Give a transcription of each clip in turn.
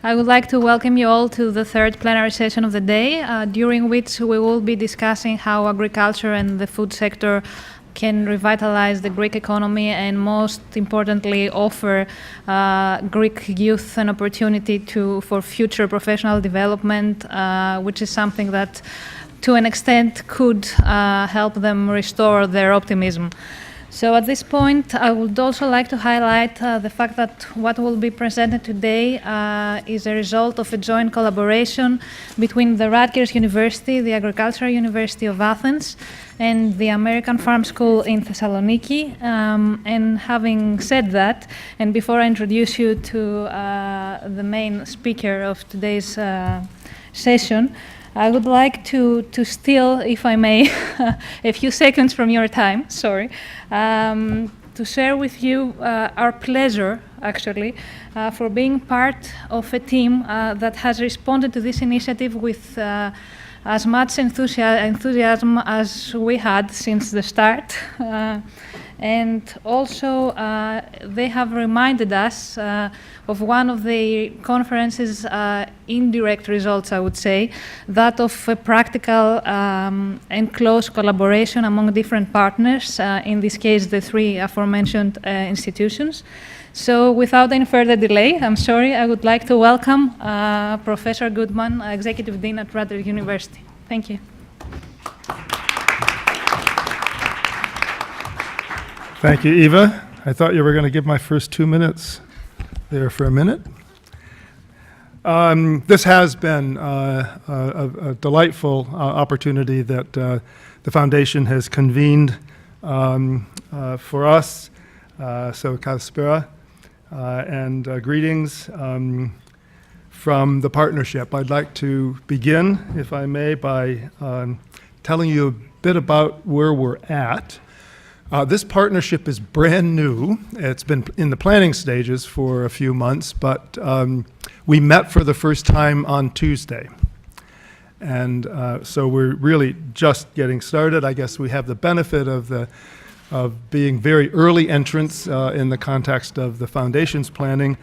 I would like to welcome you all to the third plenary session of the day, during which we will be discussing how agriculture and the food sector can revitalize the Greek economy and, most importantly, offer Greek youth an opportunity for future professional development, which is something that, to an extent, could help them restore their optimism. So at this point, I would also like to highlight the fact that what will be presented today is a result of a joint collaboration between the Rutgers University, the Agricultural University of Athens, and the American Farm School in Thessaloniki. And having said that, and before I introduce you to the main speaker of today's session, I would like to steal, if I may, a few seconds from your time, to share with you our pleasure, actually, for being part of a team that has responded to this initiative with as much enthusiasm as we had since the start. And also, they have reminded us of one of the conference's indirect results, I would say, that of a practical and close collaboration among different partners, in this case, the three aforementioned institutions. So without any further delay, I would like to welcome Professor Goodman, Executive Dean at Rutgers University. Thank you. Thank you, Eva. I thought you were going to give my first 2 minutes there for a minute. This has been a delightful opportunity that the foundation has convened for us. So Kalispera and greetings from the partnership. I'd like to begin, if I may, by telling you a bit about where we're at. This partnership is brand new. It's been in the planning stages for a few months, but we met for the first time on Tuesday. And so we're really just getting started. I guess we have the benefit of being very early entrants in the context of the foundation's planning.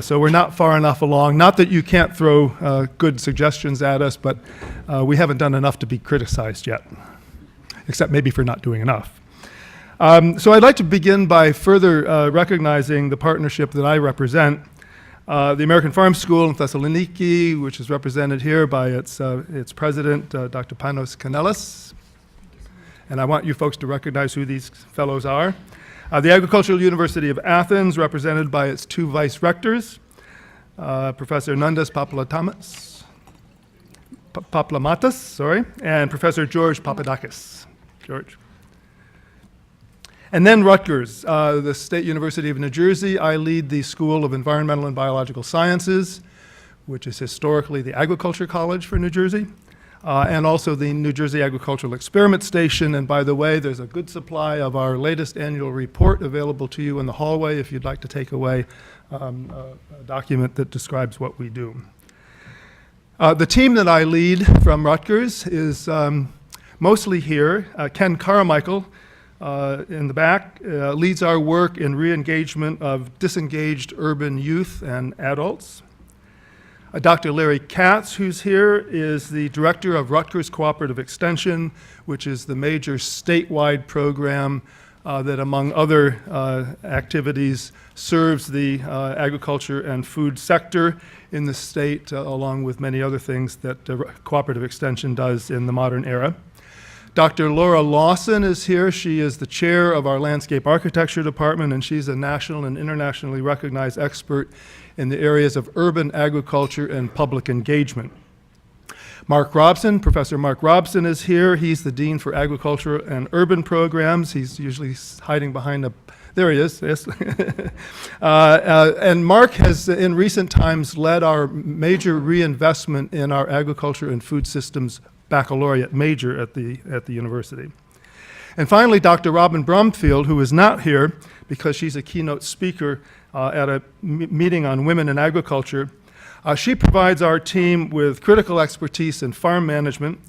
So we're not far enough along. Not that you can't throw good suggestions at us, but we haven't done enough to be criticized yet, except maybe for not doing enough. So I'd like to begin by further recognizing the partnership that I represent. The American Farm School in Thessaloniki, which is represented here by its president, Dr. Panos Kanelis. And I want you folks to recognize who these fellows are. The Agricultural University of Athens, represented by its two vice rectors, Professor Nandas Paplamatas, and Professor George Papadakis. George. And then Rutgers, the State University of New Jersey. I lead the School of Environmental and Biological Sciences, which is historically the Agriculture College for New Jersey, and also the New Jersey Agricultural Experiment Station. And by the way, there's a good supply of our latest annual report available to you in the hallway if you'd like to take away a document that describes what we do. The team that I lead from Rutgers is mostly here. Ken Carmichael, in the back, leads our work in re-engagement of disengaged urban youth and adults. Dr. Larry Katz, who's here, is the director of Rutgers Cooperative Extension, which is the major statewide program that, among other activities, serves the agriculture and food sector in the state, along with many other things that Cooperative Extension does in the modern era. Dr. Laura Lawson is here. She is the chair of our Landscape Architecture Department, and she's a national and internationally recognized expert in the areas of urban agriculture and public engagement. Mark Robson, Professor Mark Robson is here. He's the Dean for Agriculture and Urban Programs. He's usually hiding behind there he is, yes. And Mark has, in recent times, led our major reinvestment in our agriculture and food systems baccalaureate major at the university. And finally, Dr. Robin Brumfield, who is not here because she's a keynote speaker at a meeting on women in agriculture. She provides our team with critical expertise in farm management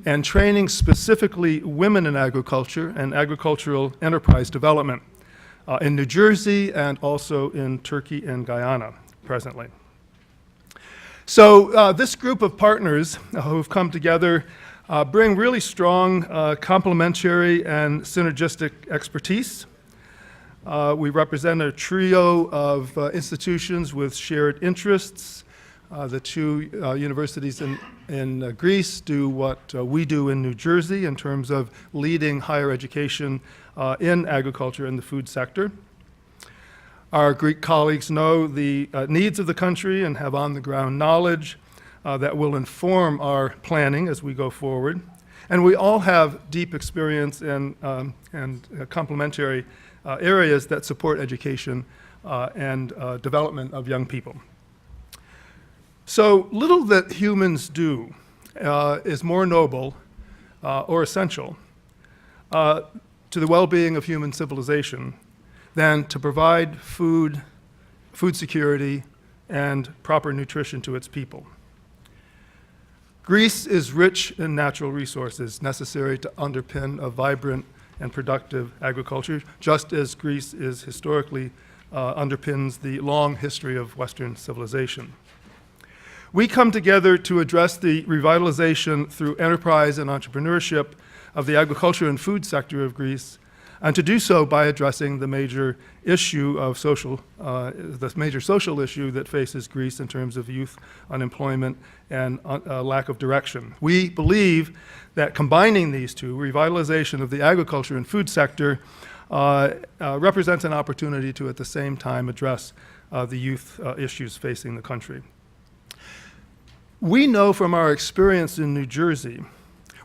and training specifically women in agriculture and agricultural enterprise development in New Jersey and also in Turkey and Guyana presently. So this group of partners who've come together bring really strong complementary and synergistic expertise. We represent a trio of institutions with shared interests. The two universities in Greece do what we do in New Jersey in terms of leading higher education in agriculture and the food sector. Our Greek colleagues know the needs of the country and have on-the-ground knowledge that will inform our planning as we go forward. And we all have deep experience and complementary areas that support education and development of young people. So little that humans do is more noble or essential to the well-being of human civilization than to provide food security, and proper nutrition to its people. Greece is rich in natural resources necessary to underpin a vibrant and productive agriculture, just as Greece is historically underpins the long history of Western civilization. We come together to address the revitalization through enterprise and entrepreneurship of the agriculture and food sector of Greece, and to do so by addressing the major issue of the major social issue that faces Greece in terms of youth unemployment and lack of direction. We believe that combining these two, revitalization of the agriculture and food sector, represents an opportunity to at the same time address the youth issues facing the country. We know from our experience in New Jersey,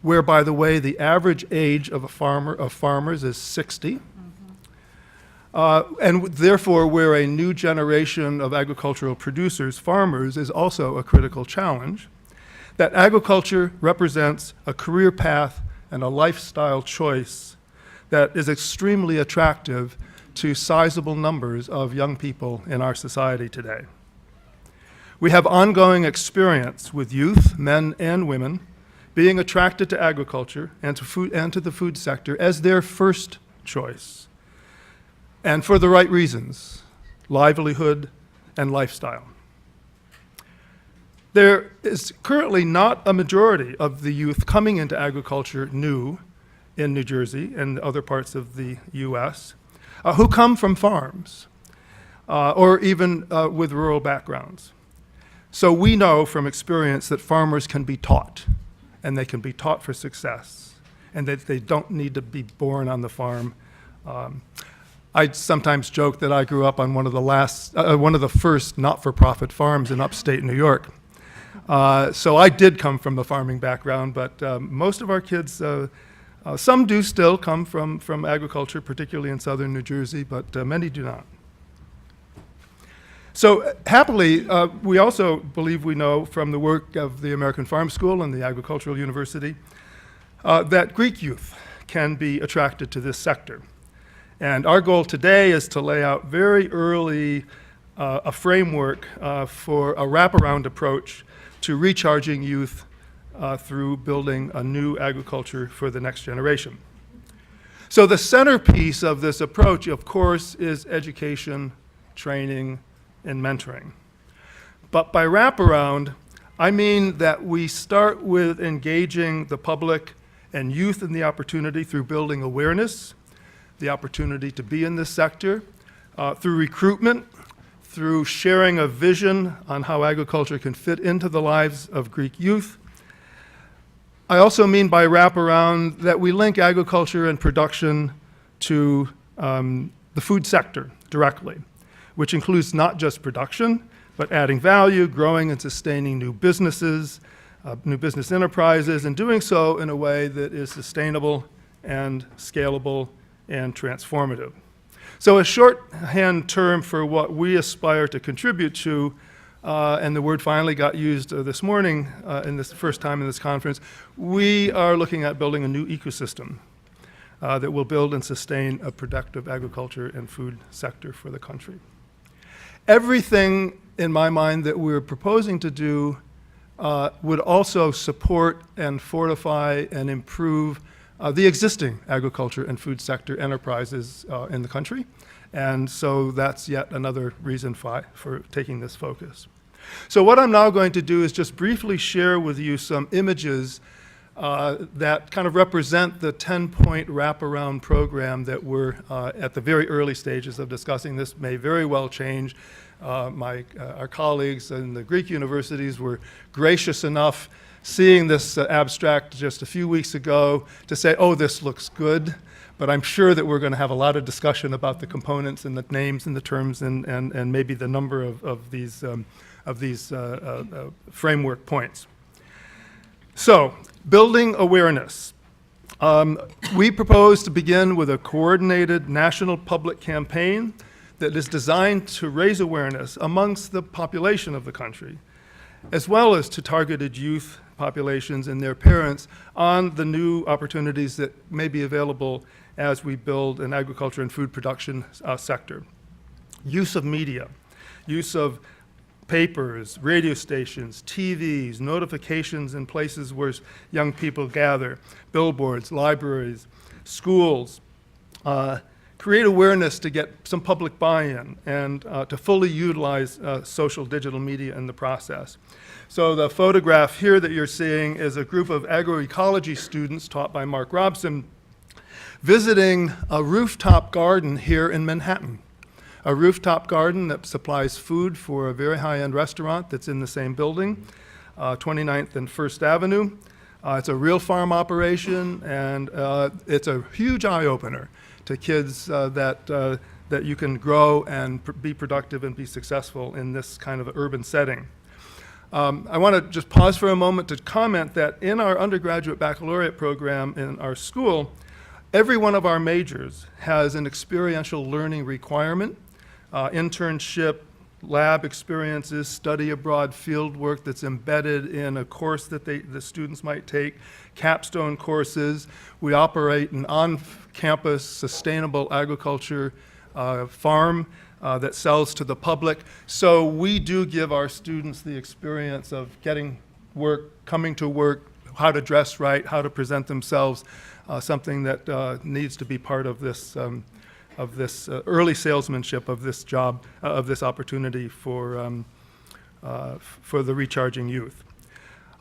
where, by the way, the average age of farmers is 60, and therefore where a new generation of agricultural producers, farmers, is also a critical challenge, that agriculture represents a career path and a lifestyle choice that is extremely attractive to sizable numbers of young people in our society today. We have ongoing experience with youth, men and women, being attracted to agriculture and to the food sector as their first choice, and for the right reasons: livelihood and lifestyle. There is currently not a majority of the youth coming into agriculture new in New Jersey and other parts of the US who come from farms or even with rural backgrounds. So we know from experience that farmers can be taught, and they can be taught for success, and that they don't need to be born on the farm. I sometimes joke that I grew up on one of the first not-for-profit farms in upstate New York. So I did come from a farming background, but most of our kids, some do still come from agriculture, particularly in southern New Jersey, but many do not. So happily, we also believe we know from the work of the American Farm School and the Agricultural University that Greek youth can be attracted to this sector. And our goal today is to lay out very early a framework for a wraparound approach to recharging youth through building a new agriculture for the next generation. So the centerpiece of this approach, of course, is education, training, and mentoring. But by wraparound, I mean that we start with engaging the public and youth in the opportunity through building awareness, the opportunity to be in this sector, through recruitment, through sharing a vision on how agriculture can fit into the lives of Greek youth. I also mean by wraparound that we link agriculture and production to the food sector directly, which includes not just production, but adding value, growing and sustaining new business enterprises, and doing so in a way that is sustainable and scalable and transformative. So a shorthand term for what we aspire to contribute to, and the word finally got used this morning in this first time in this conference, we are looking at building a new ecosystem that will build and sustain a productive agriculture and food sector for the country. Everything, in my mind, that we're proposing to do would also support and fortify and improve the existing agriculture and food sector enterprises in the country. And so that's yet another reason for taking this focus. So what I'm now going to do is just briefly share with you some images that kind of represent the 10-point wraparound program that we're at the very early stages of discussing. This may very well change. Our colleagues in the Greek universities were gracious enough, seeing this abstract just a few weeks ago, to say, oh, this looks good. But I'm sure that we're going to have a lot of discussion about the components and the names and the terms and maybe the number of these framework points. So, building awareness. We propose to begin with a coordinated national public campaign that is designed to raise awareness amongst the population of the country, as well as to targeted youth populations and their parents on the new opportunities that may be available as we build an agriculture and food production sector. Use of media, use of papers, radio stations, TVs, notifications in places where young people gather, billboards, libraries, schools. Create awareness to get some public buy-in and to fully utilize social digital media in the process. So the photograph here that you're seeing is a group of agroecology students taught by Mark Robson visiting a rooftop garden here in Manhattan. A rooftop garden that supplies food for a very high-end restaurant that's in the same building, 29th and 1st Avenue. It's a real farm operation, and it's a huge eye-opener to kids that you can grow and be productive and be successful in this kind of urban setting. I want to just pause for a moment to comment that in our undergraduate baccalaureate program in our school, every one of our majors has an experiential learning requirement, internship, lab experiences, study abroad field work that's embedded in a course that the students might take, capstone courses. We operate an on-campus sustainable agriculture farm that sells to the public. So we do give our students the experience of getting work, coming to work, how to dress right, how to present themselves, something that needs to be part of this early salesmanship of this job, of this opportunity for the recharging youth.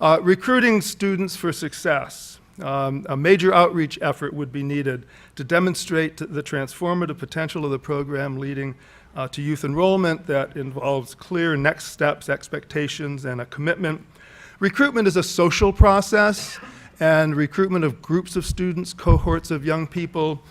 Recruiting students for success. A major outreach effort would be needed to demonstrate the transformative potential of the program, leading to youth enrollment that involves clear next steps, expectations, and a commitment. Recruitment is a social process, and recruitment of groups of students, cohorts of young people,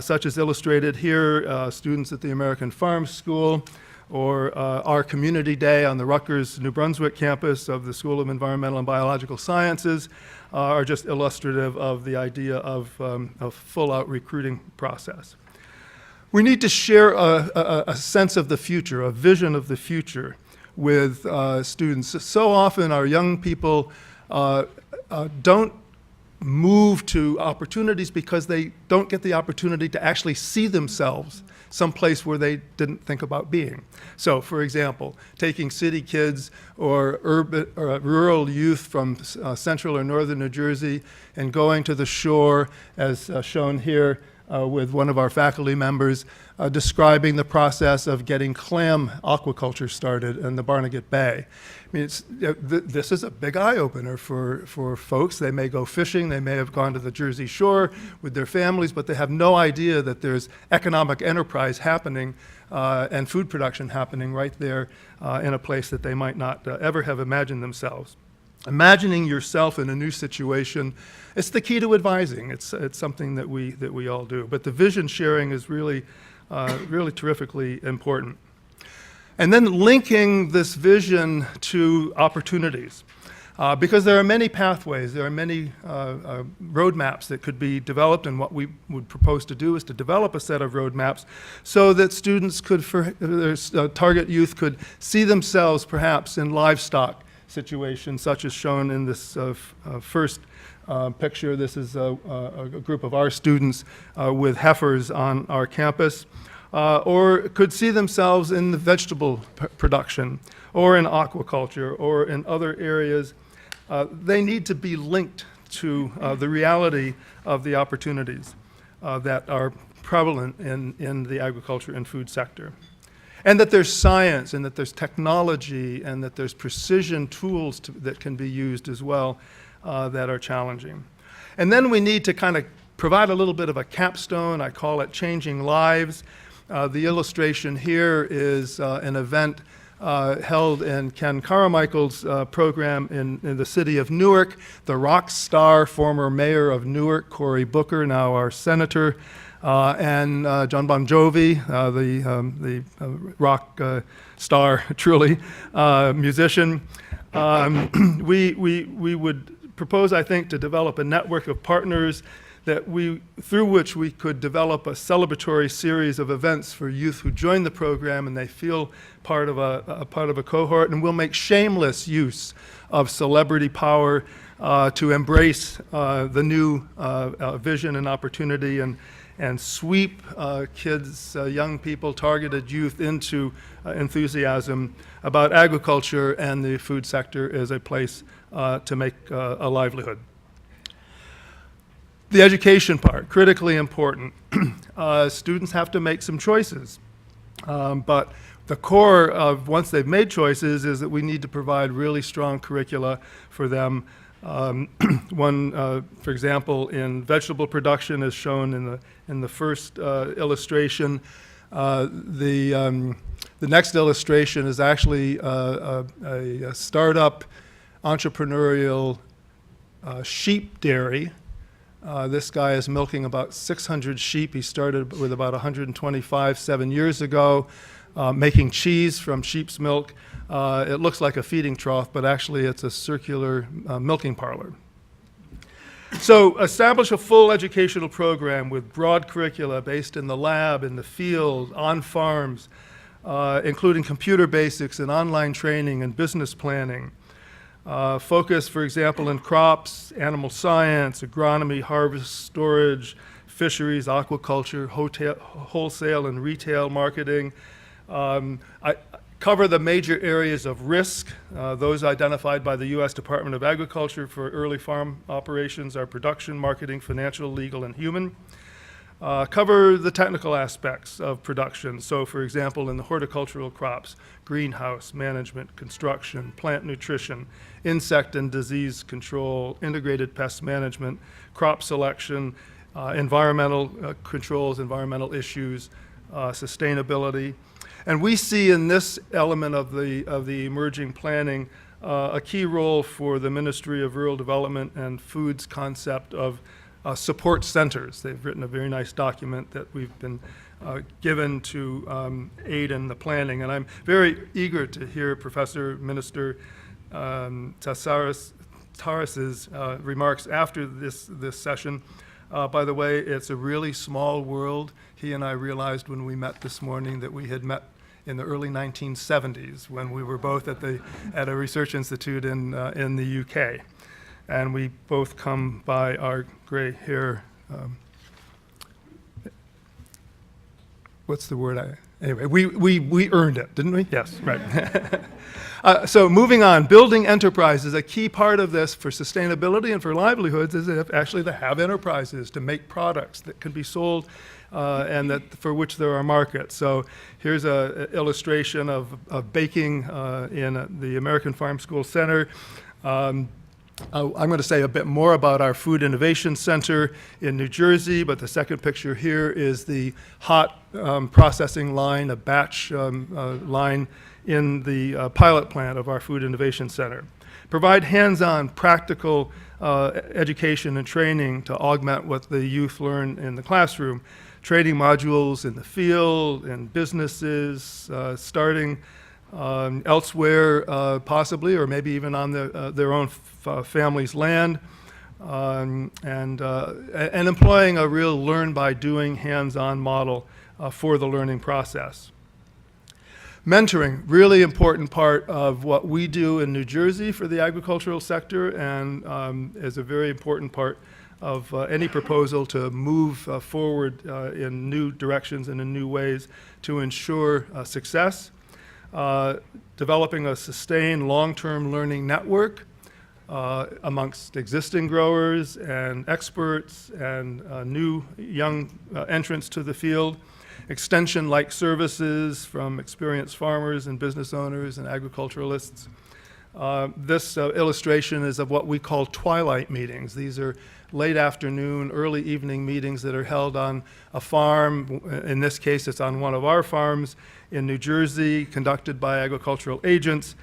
such as illustrated here, students at the American Farm School, or our community day on the Rutgers, New Brunswick campus of the School of Environmental and Biological Sciences, are just illustrative of the idea of a full-out recruiting process. We need to share a sense of the future, a vision of the future with students. So often our young people don't move to opportunities because they don't get the opportunity to actually see themselves someplace where they didn't think about being. So, for example, taking city kids or urban or rural youth from central or northern New Jersey and going to the shore, as shown here with one of our faculty members, describing the process of getting clam aquaculture started in the Barnegat Bay. I mean, this is a big eye-opener for folks. They may go fishing, they may have gone to the Jersey Shore with their families, but they have no idea that there's economic enterprise happening and food production happening right there in a place that they might not ever have imagined themselves. Imagining yourself in a new situation, it's the key to advising. It's something that we all do. But the vision sharing is really terrifically important. And then linking this vision to opportunities. Because there are many pathways, there are many roadmaps that could be developed, and what we would propose to do is to develop a set of roadmaps so that students could, target youth could see themselves perhaps in livestock situations, such as shown in this first picture. This is a group of our students with heifers on our campus, or could see themselves in the vegetable production, or in aquaculture, or in other areas. They need to be linked to the reality of the opportunities that are prevalent in the agriculture and food sector. And that there's science, and that there's technology, and that there's precision tools that can be used as well that are challenging. And then we need to kind of provide a little bit of a capstone. I call it Changing Lives. The illustration here is an event held in Ken Carmichael's program in the city of Newark. The rock star, former mayor of Newark, Cory Booker, now our senator, and John Bon Jovi, the rock star, truly, musician. We would propose, I think, to develop a network of partners through which we could develop a celebratory series of events for youth who join the program and they feel part of a cohort, and we'll make shameless use of celebrity power to embrace the new vision and opportunity and sweep kids, young people, targeted youth into enthusiasm about agriculture and the food sector as a place to make a livelihood. The education part, critically important. Students have to make some choices, but the core of once they've made choices is that we need to provide really strong curricula for them. One, for example, in vegetable production, is shown in the first illustration. The next illustration is actually a startup entrepreneurial sheep dairy. This guy is milking about 600 sheep. He started with about 125 7 years ago, making cheese from sheep's milk. It looks like a feeding trough, but actually it's a circular milking parlor. So establish a full educational program with broad curricula based in the lab, in the field, on farms, including computer basics and online training and business planning. Focus, for example, in crops, animal science, agronomy, harvest, storage, fisheries, aquaculture, wholesale and retail marketing. I cover the major areas of risk. Those identified by the U.S. Department of Agriculture for early farm operations are production, marketing, financial, legal, and human. Cover the technical aspects of production. So, for example, in the horticultural crops, greenhouse management, construction, plant nutrition, insect and disease control, integrated pest management, crop selection, environmental controls, environmental issues, sustainability. And we see in this element of the emerging planning a key role for the Ministry of Rural Development and Food's concept of support centers. They've written a very nice document that we've been given to aid in the planning. And I'm very eager to hear Professor Minister Tassaris's remarks after this session. By the way, it's a really small world. He and I realized when we met this morning that we had met in the early 1970s when we were both at a research institute in the UK. And we both come by our gray hair. What's the word? Anyway, we earned it, didn't we? Yes, right. So moving on, building enterprises. A key part of this for sustainability and for livelihoods is actually to have enterprises, to make products that can be sold and that for which there are markets. So here's an illustration of baking in the American Farm School Center. I'm going to say a bit more about our Food Innovation Center in New Jersey, but the second picture here is the hot processing line, a batch line in the pilot plant of our Food Innovation Center. Provide hands-on, practical education and training to augment what the youth learn in the classroom. Training modules in the field, in businesses, starting elsewhere possibly, or maybe even on their own family's land, and employing a real learn-by-doing, hands-on model for the learning process. Mentoring, really important part of what we do in New Jersey for the agricultural sector, and is a very important part of any proposal to move forward in new directions and in new ways to ensure success. Developing a sustained long-term learning network amongst existing growers and experts and new young entrants to the field, extension-like services from experienced farmers and business owners and agriculturalists. This illustration is of what we call twilight meetings. These are late afternoon, early evening meetings that are held on a farm. In this case, it's on one of our farms in New Jersey, conducted by agricultural agents,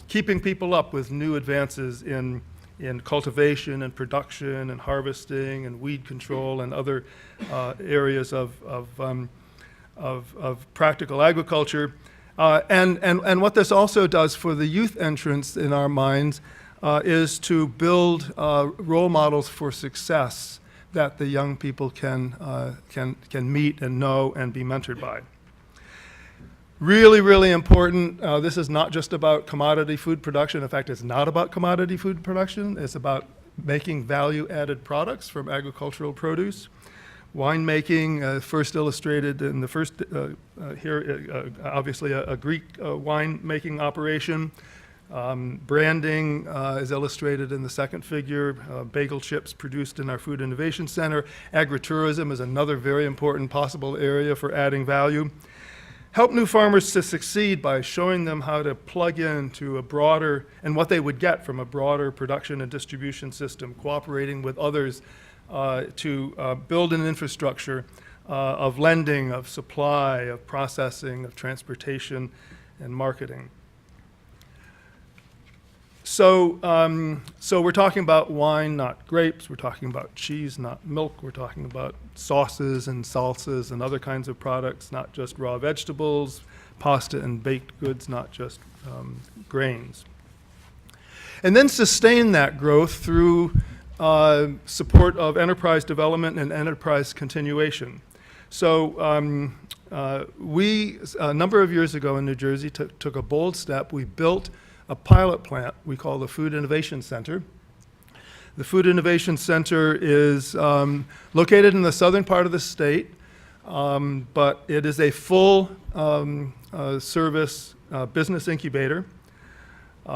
keeping people up with new advances in cultivation and production and harvesting and weed control and other areas of practical agriculture. And what this also does for the youth entrants in our minds is to build role models for success that the young people can meet and know and be mentored by. Really, really important. This is not just about commodity food production. In fact, it's not about commodity food production. It's about making value-added products from agricultural produce. Winemaking, first illustrated in the first, here, obviously a Greek winemaking operation. Branding is illustrated in the second figure. Bagel chips produced in our Food Innovation Center. Agritourism is another very important possible area for adding value. Help new farmers to succeed by showing them how to plug into a broader, and what they would get from a broader production and distribution system, cooperating with others to build an infrastructure of lending, of supply, of processing, of transportation, and marketing. So we're talking about wine, not grapes. We're talking about cheese, not milk. We're talking about sauces and salsas and other kinds of products, not just raw vegetables, pasta and baked goods, not just grains. And then sustain that growth through support of enterprise development and enterprise continuation. So we, a number of years ago in New Jersey, took a bold step. We built a pilot plant we call the Food Innovation Center. The Food Innovation Center is located in the southern part of the state, but it is a full service business incubator. We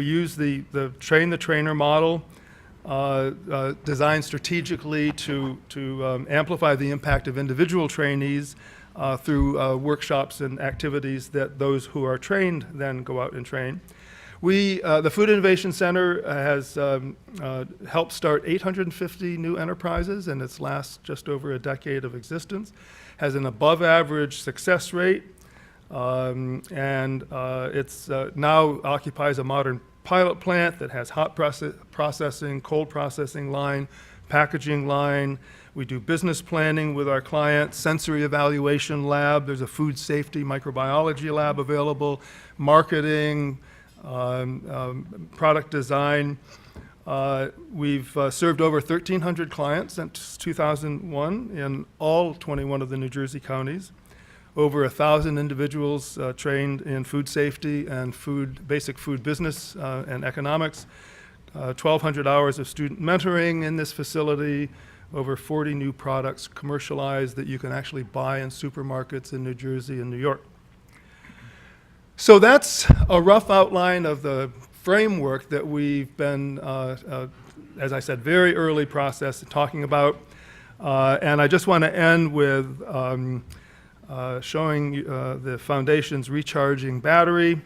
use the train the trainer model, designed strategically to amplify the impact of individual trainees through workshops and activities that those who are trained then go out and train. The Food Innovation Center has helped start 850 new enterprises in its last just over a decade of existence, has an above average success rate, and it's now occupies a modern pilot plant that has hot processing, cold processing line, packaging line. We do business planning with our clients, sensory evaluation lab. There's a food safety microbiology lab available, marketing, product design. We've served over 1,300 clients since 2001 in all 21 of the New Jersey counties. Over 1,000 individuals trained in food safety and basic food business and economics. 1,200 hours of student mentoring in this facility. Over 40 new products commercialized that you can actually buy in supermarkets in New Jersey and New York. So that's a rough outline of the framework that we've been, as I said, very early process talking about. And I just want to end with showing the Foundation's recharging battery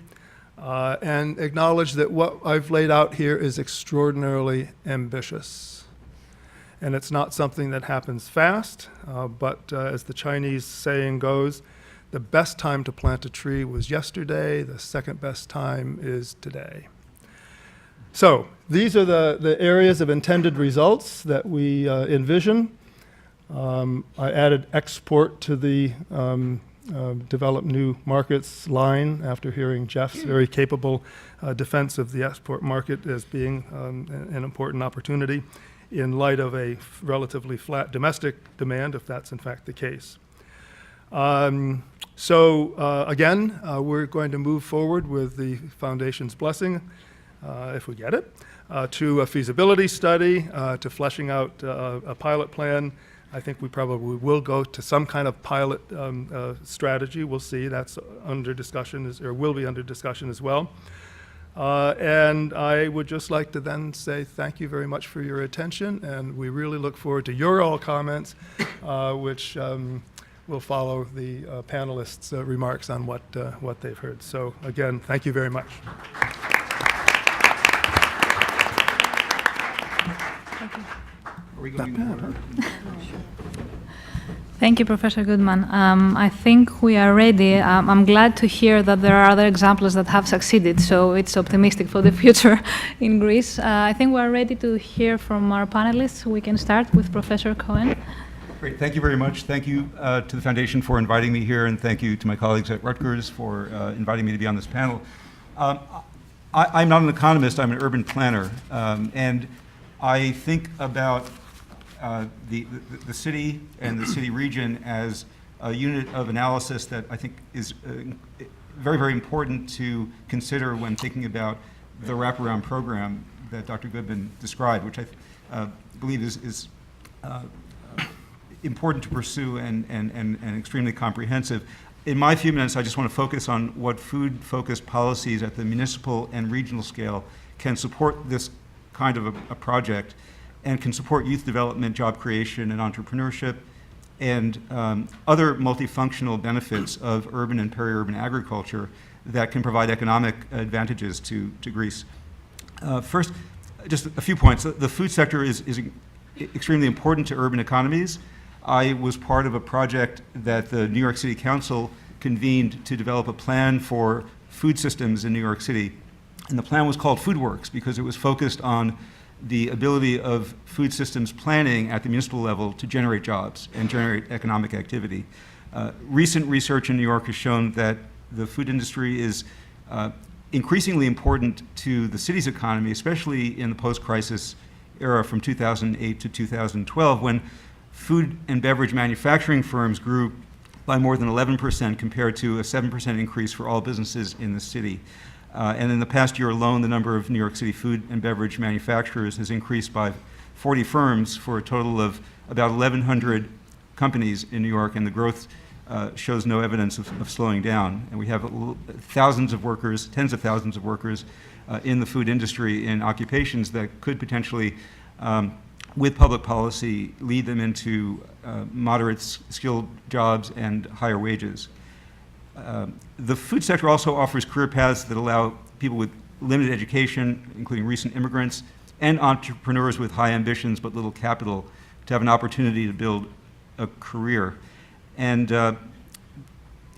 and acknowledge that what I've laid out here is extraordinarily ambitious. And it's not something that happens fast, but as the Chinese saying goes, the best time to plant a tree was yesterday, the second best time is today. So these are the areas of intended results that we envision. I added export to the develop new markets line after hearing Jeff's very capable defense of the export market as being an important opportunity in light of a relatively flat domestic demand, if that's in fact the case. Again, we're going to move forward with the Foundation's blessing, if we get it, to a feasibility study, to fleshing out a pilot plan. I think we probably will go to some kind of pilot strategy. We'll see. That's under discussion, or will be under discussion as well. And I would just like to then say thank you very much for your attention, and we really look forward to your all comments, which will follow the panelists' remarks on what they've heard. So again, thank you very much. Are we going in order? Thank you, Professor Goodman. I think we are ready. I'm glad to hear that there are other examples that have succeeded, so it's optimistic for the future in Greece. I think we are ready to hear from our panelists. We can start with Professor Cohen. Great, thank you very much. Thank you to the Foundation for inviting me here, and thank you to my colleagues at Rutgers for inviting me to be on this panel. I'm not an economist, I'm an urban planner, and I think about the city and the city region as a unit of analysis that I think is very, very important to consider when thinking about the wraparound program that Dr. Goodman described, which I believe is important to pursue and extremely comprehensive. In my few minutes, I just want to focus on what food-focused policies at the municipal and regional scale can support this kind of a project, and can support youth development, job creation, and entrepreneurship, and other multifunctional benefits of urban and peri-urban agriculture that can provide economic advantages to Greece. First, just a few points. The food sector is extremely important to urban economies. I was part of a project that the New York City Council convened to develop a plan for food systems in New York City. And the plan was called FoodWorks because it was focused on the ability of food systems planning at the municipal level to generate jobs and generate economic activity. Recent research in New York has shown that the food industry is increasingly important to the city's economy, especially in the post-crisis era from 2008 to 2012, when food and beverage manufacturing firms grew by more than 11% compared to a 7% increase for all businesses in the city. And in the past year alone, the number of New York City food and beverage manufacturers has increased by 40 firms for a total of about 1,100 companies in New York, and the growth shows no evidence of slowing down. And we have thousands of workers, tens of thousands of workers in the food industry in occupations that could potentially, with public policy, lead them into moderate skilled jobs and higher wages. The food sector also offers career paths that allow people with limited education, including recent immigrants, and entrepreneurs with high ambitions but little capital, to have an opportunity to build a career. And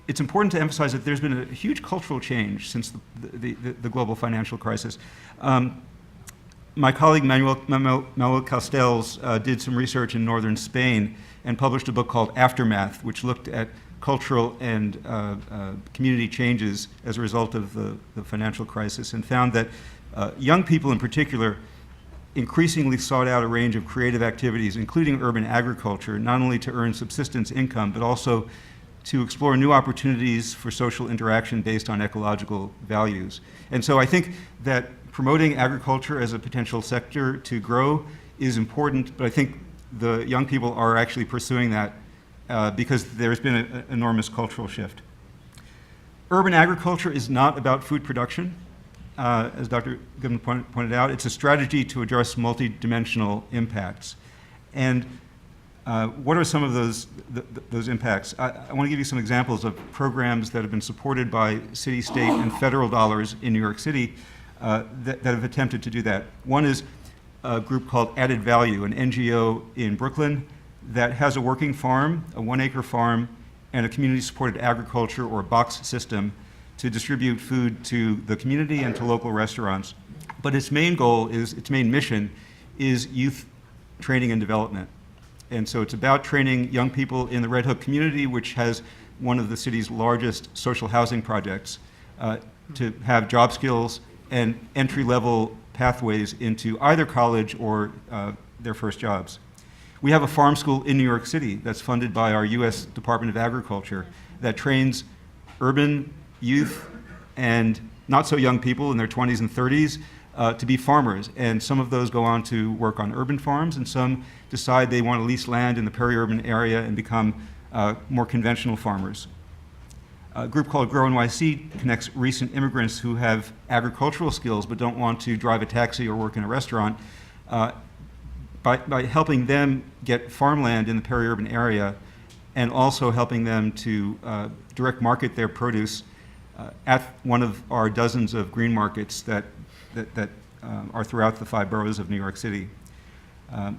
it's important to emphasize that there's been a huge cultural change since the global financial crisis. My colleague Manuel Castells did some research in northern Spain and published a book called Aftermath, which looked at cultural and community changes as a result of the financial crisis, and found that young people in particular increasingly sought out a range of creative activities, including urban agriculture, not only to earn subsistence income, but also to explore new opportunities for social interaction based on ecological values. And so I think that promoting agriculture as a potential sector to grow is important, but I think the young people are actually pursuing that because there's been an enormous cultural shift. Urban agriculture is not about food production, as Dr. Goodman pointed out. It's a strategy to address multidimensional impacts. And what are some of those impacts? I want to give you some examples of programs that have been supported by city, state, and federal dollars in New York City that have attempted to do that. One is a group called Added Value, an NGO in Brooklyn that has a working farm, a 1-acre farm, and a community-supported agriculture or box system to distribute food to the community and to local restaurants. But its main goal is, its main mission is youth training and development. And so it's about training young people in the Red Hook community, which has one of the city's largest social housing projects, to have job skills and entry-level pathways into either college or their first jobs. We have a farm school in New York City that's funded by our U.S. Department of Agriculture that trains urban youth and not so young people in their 20s and 30s to be farmers. And some of those go on to work on urban farms, and some decide they want to lease land in the peri-urban area and become more conventional farmers. A group called Grow NYC connects recent immigrants who have agricultural skills but don't want to drive a taxi or work in a restaurant by helping them get farmland in the peri-urban area and also helping them to direct market their produce at one of our dozens of green markets that are throughout the 5 boroughs of New York City.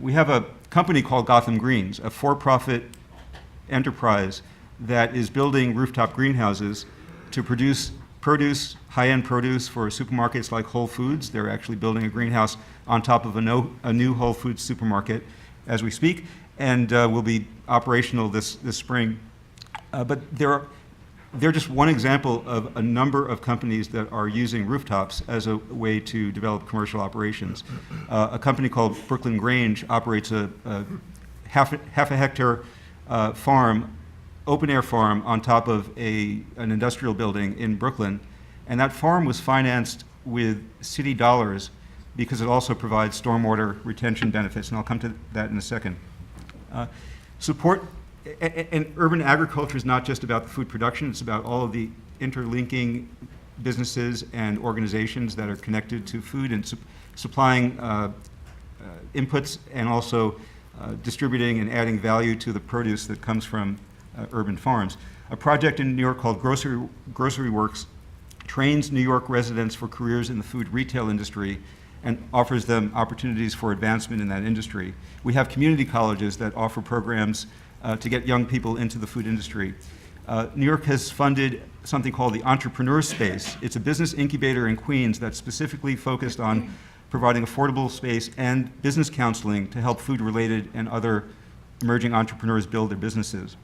We have a company called Gotham Greens, a for-profit enterprise that is building rooftop greenhouses to produce produce, high-end produce for supermarkets like Whole Foods. They're actually building a greenhouse on top of a new Whole Foods supermarket as we speak, and will be operational this spring. But they're just one example of a number of companies that are using rooftops as a way to develop commercial operations. A company called Brooklyn Grange operates a half a hectare farm, open-air farm on top of an industrial building in Brooklyn. And that farm was financed with city dollars because it also provides stormwater retention benefits, and I'll come to that in a second. Support, and urban agriculture is not just about the food production, it's about all of the interlinking businesses and organizations that are connected to food and supplying inputs and also distributing and adding value to the produce that comes from urban farms. A project in New York called Grocery Works trains New York residents for careers in the food retail industry and offers them opportunities for advancement in that industry. We have community colleges that offer programs to get young people into the food industry. New York has funded something called the Entrepreneur Space. It's a business incubator in Queens that's specifically focused on providing affordable space and business counseling to help food-related and other emerging entrepreneurs build their businesses.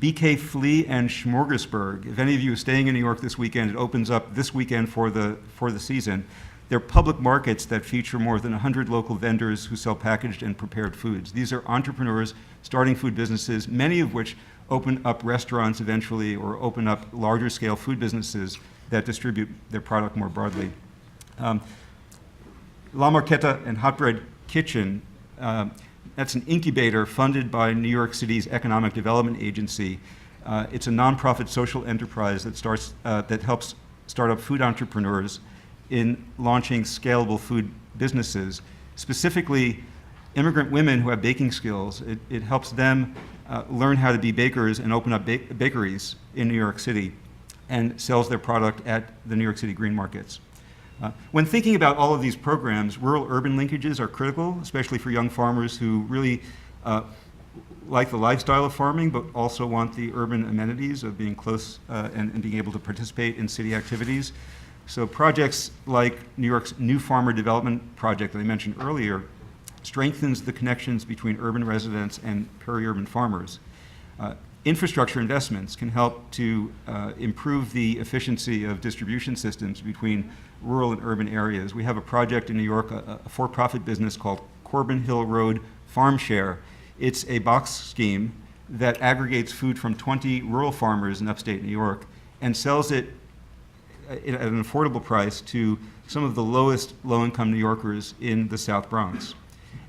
BK Flea and Smorgasburg, if any of you are staying in New York this weekend, it opens up this weekend for the season. They're public markets that feature more than 100 local vendors who sell packaged and prepared foods. These are entrepreneurs starting food businesses, many of which open up restaurants eventually or open up larger scale food businesses that distribute their product more broadly. La Marqueta and Hot Bread Kitchen, that's an incubator funded by New York City's Economic Development Agency. It's a nonprofit social enterprise that helps start up food entrepreneurs in launching scalable food businesses, specifically immigrant women who have baking skills. It helps them learn how to be bakers and open up bakeries in New York City and sells their product at the New York City green markets. When thinking about all of these programs, rural-urban linkages are critical, especially for young farmers who really like the lifestyle of farming, but also want the urban amenities of being close and being able to participate in city activities. So projects like New York's New Farmer Development Project that I mentioned earlier strengthens the connections between urban residents and peri-urban farmers. Infrastructure investments can help to improve the efficiency of distribution systems between rural and urban areas. We have a project in New York, a for-profit business called Corbin Hill Road Farm Share. It's a box scheme that aggregates food from 20 rural farmers in upstate New York and sells it at an affordable price to some of the lowest low-income New Yorkers in the South Bronx.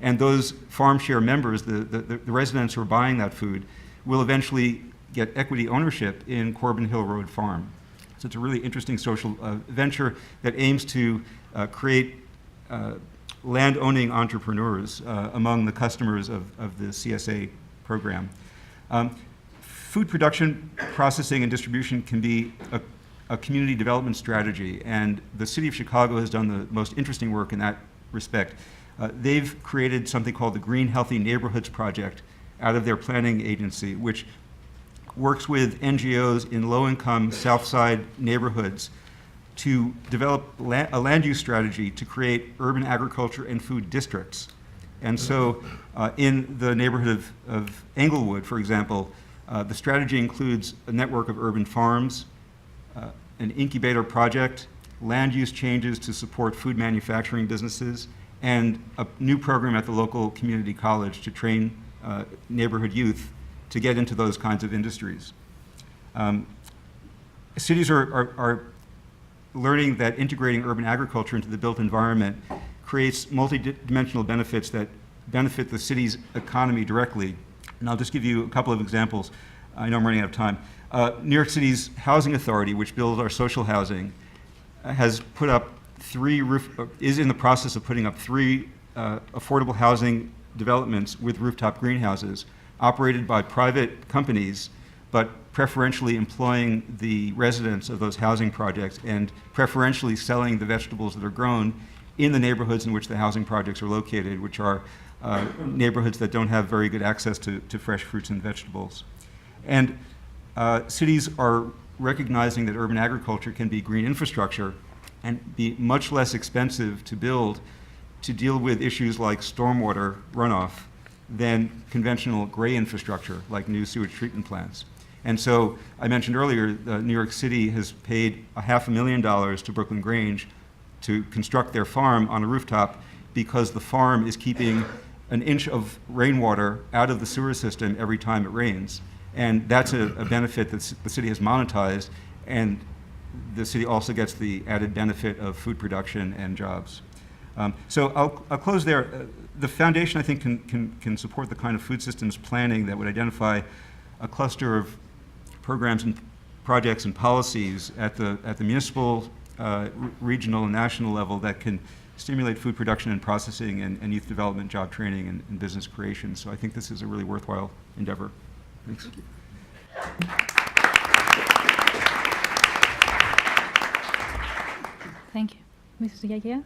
And those farm share members, the residents who are buying that food, will eventually get equity ownership in Corbin Hill Road Farm. So it's a really interesting social venture that aims to create land-owning entrepreneurs among the customers of the CSA program. Food production, processing, and distribution can be a community development strategy, and the city of Chicago has done the most interesting work in that respect. They've created something called the Green Healthy Neighborhoods Project out of their planning agency, which works with NGOs in low-income South Side neighborhoods to develop a land use strategy to create urban agriculture and food districts. And so in the neighborhood of Englewood, for example, the strategy includes a network of urban farms, an incubator project, land use changes to support food manufacturing businesses, and a new program at the local community college to train neighborhood youth to get into those kinds of industries. Cities are learning that integrating urban agriculture into the built environment creates multidimensional benefits that benefit the city's economy directly. And I'll just give you a couple of examples. I know I'm running out of time. New York City's Housing Authority, which builds our social housing, has put up is in the process of putting up three affordable housing developments with rooftop greenhouses operated by private companies, but preferentially employing the residents of those housing projects and preferentially selling the vegetables that are grown in the neighborhoods in which the housing projects are located, which are neighborhoods that don't have very good access to fresh fruits and vegetables. And cities are recognizing that urban agriculture can be green infrastructure and be much less expensive to build to deal with issues like stormwater runoff than conventional gray infrastructure like new sewage treatment plants. And so I mentioned earlier, New York City has paid $500,000 to Brooklyn Grange to construct their farm on a rooftop because the farm is keeping an inch of rainwater out of the sewer system every time it rains. And that's a benefit that the city has monetized, and the city also gets the added benefit of food production and jobs. So I'll close there. The foundation, I think, can support the kind of food systems planning that would identify a cluster of programs and projects and policies at the municipal, regional, and national level that can stimulate food production and processing and youth development, job training, and business creation. So I think this is a really worthwhile endeavor. Thanks. Thank you. Mrs. Yaya?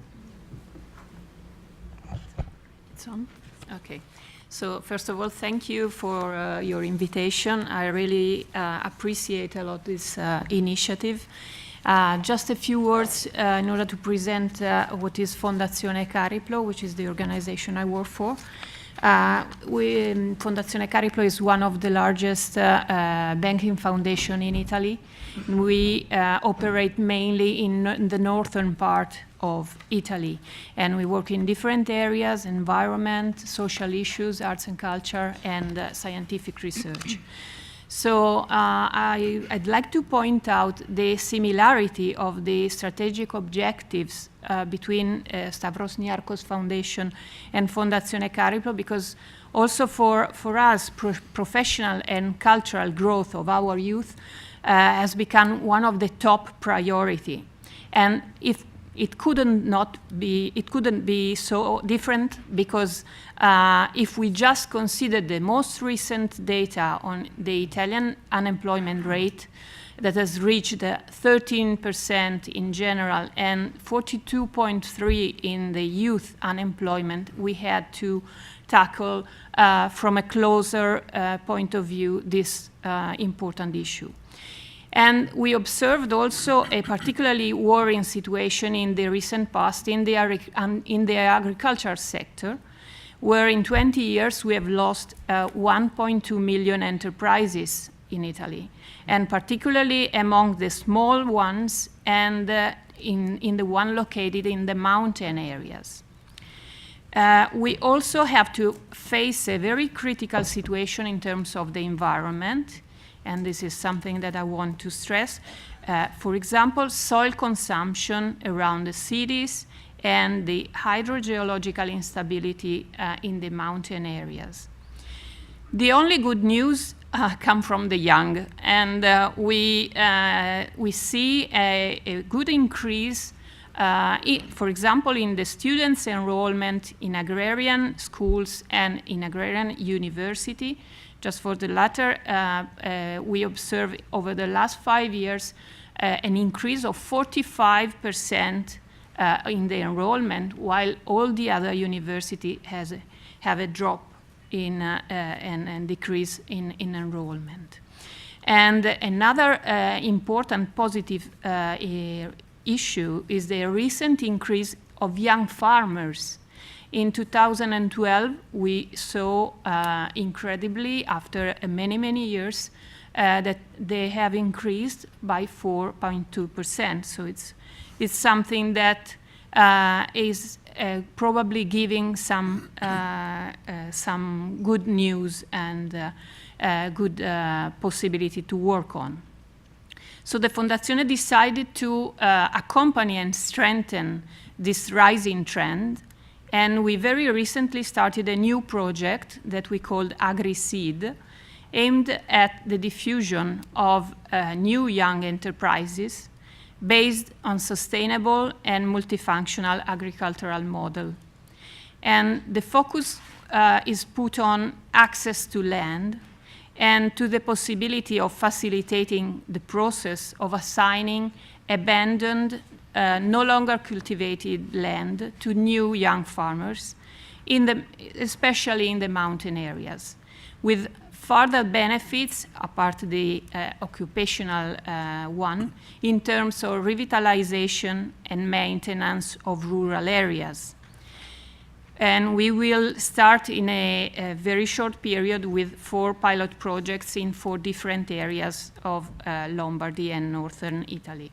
It's on? Okay. So first of all, thank you for your invitation. I really appreciate a lot this initiative. Just a few words in order to present what is Fondazione Cariplo, which is the organization I work for. Fondazione Cariplo is one of the largest banking foundations in Italy. We operate mainly in the northern part of Italy, and we work in different areas: environment, social issues, arts and culture, and scientific research. So I'd like to point out the similarity of the strategic objectives between Stavros Niarchos Foundation and Fondazione Cariplo, because also for us, professional and cultural growth of our youth has become one of the top priority. And if it couldn't be so different, because if we just consider the most recent data on the Italian unemployment rate that has reached 13% in general and 42.3% in the youth unemployment, we had to tackle from a closer point of view this important issue. And we observed also a particularly worrying situation in the recent past in the agriculture sector, where in 20 years we have lost 1.2 million enterprises in Italy, and particularly among the small ones and in the one located in the mountain areas. We also have to face a very critical situation in terms of the environment, and this is something that I want to stress. For example, soil consumption around the cities and the hydrogeological instability in the mountain areas. The only good news come from the young, and we see a good increase, for example, in the students' enrollment in agrarian schools and in agrarian university. Just for the latter, we observe over the last 5 years an increase of 45% in the enrollment, while all the other universities have a drop in and decrease in enrollment. And another important positive issue is the recent increase of young farmers. In 2012, we saw incredibly, after many, many years, that they have increased by 4.2%. So it's something that is probably giving some good news and good possibility to work on. So the Fondazione decided to accompany and strengthen this rising trend, and we very recently started a new project that we called AgriSeed, aimed at the diffusion of new young enterprises based on sustainable and multifunctional agricultural model. And the focus is put on access to land and to the possibility of facilitating the process of assigning abandoned, no longer cultivated land to new young farmers, especially in the mountain areas, with further benefits, apart the occupational one, in terms of revitalization and maintenance of rural areas. And we will start in a very short period with 4 pilot projects in 4 different areas of Lombardy and northern Italy.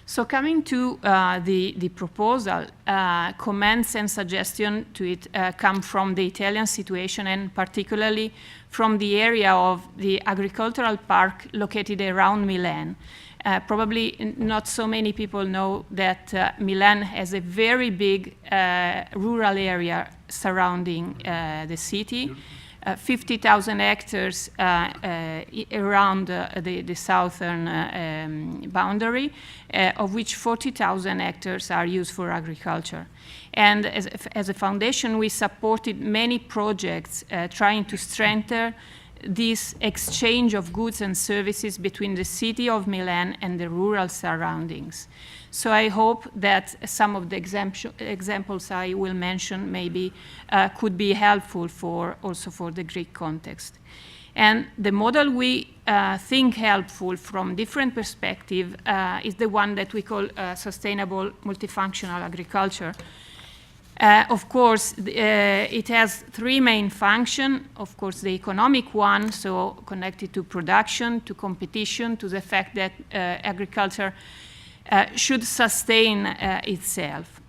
So coming to the proposal, comments and suggestions to it come from the Italian situation, and particularly from the area of the agricultural park located around Milan. Probably not so many people know that Milan has a very big rural area surrounding the city. 50,000 hectares around the southern boundary, of which 40,000 hectares are used for agriculture. And as a foundation, we supported many projects trying to strengthen this exchange of goods and services between the city of Milan and the rural surroundings. So I hope that some of the examples I will mention maybe could be helpful also for the Greek context. And the model we think helpful from different perspectives is the one that we call sustainable multifunctional agriculture. Of course, it has 3 main functions. Of course, the economic one, so connected to production, to competition, to the fact that agriculture should sustain itself.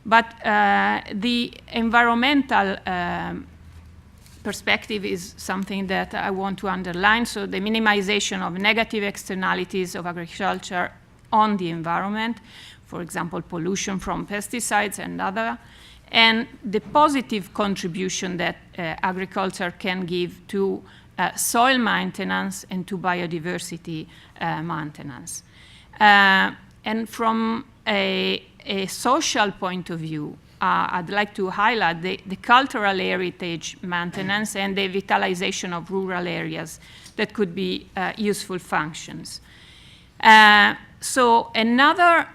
But the environmental perspective is something that I want to underline. So the minimization of negative externalities of agriculture on the environment, for example, pollution from pesticides and other, and the positive contribution that agriculture can give to soil maintenance and to biodiversity maintenance. And from a social point of view, I'd like to highlight the cultural heritage maintenance and the vitalization of rural areas that could be useful functions. So another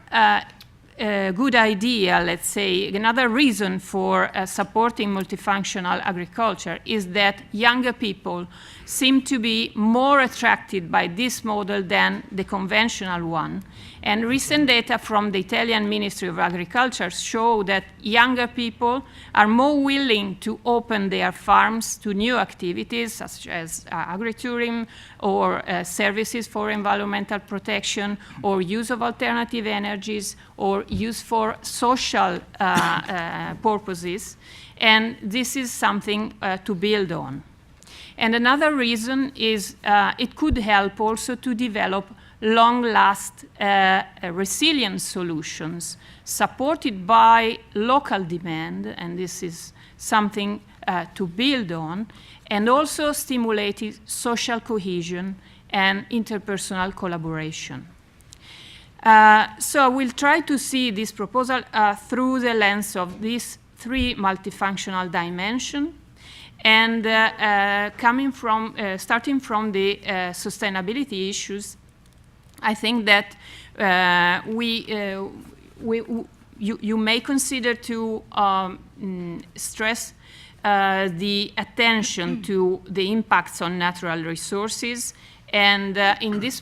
good idea, let's say, another reason for supporting multifunctional agriculture is that younger people seem to be more attracted by this model than the conventional one. And recent data from the Italian Ministry of Agriculture show that younger people are more willing to open their farms to new activities, such as agritourism or services for environmental protection, or use of alternative energies, or use for social purposes. And this is something to build on. And another reason is it could help also to develop long-lasting resilient solutions supported by local demand, and this is something to build on, and also stimulated social cohesion and interpersonal collaboration. So we'll try to see this proposal through the lens of these 3 multifunctional dimensions, and starting from the sustainability issues. I think that you may consider to stress the attention to the impacts on natural resources. And in this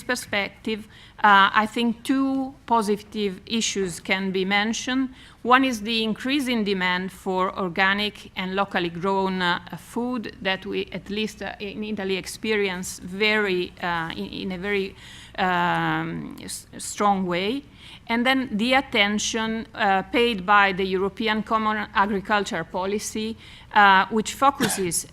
perspective, I think 2 positive issues can be mentioned. One is the increasing demand for organic and locally grown food that we, at least in Italy, experience in a very strong way. And then the attention paid by the European Common Agriculture Policy, which foresees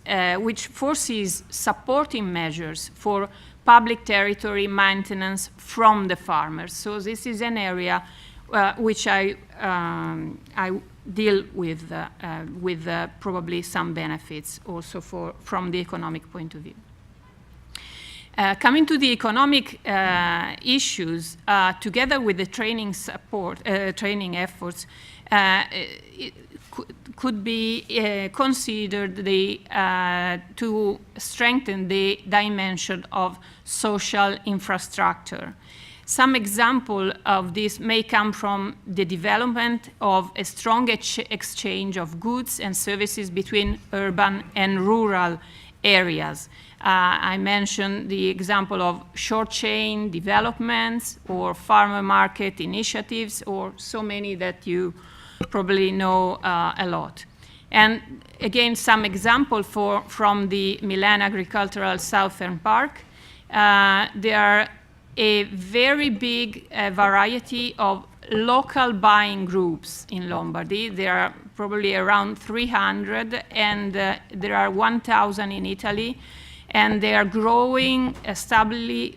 supporting measures for public territory maintenance from the farmers. So this is an area which I deal with probably some benefits also from the economic point of view. Coming to the economic issues, together with the training efforts, it could be considered to strengthen the dimension of social infrastructure. Some example of this may come from the development of a strong exchange of goods and services between urban and rural areas. I mentioned the example of short chain developments or farmer market initiatives, or so many that you probably know a lot. And again, some example from the Milan Agricultural Southern Park. There are a very big variety of local buying groups in Lombardy. There are probably around 300, and there are 1,000 in Italy. And they are growing steadily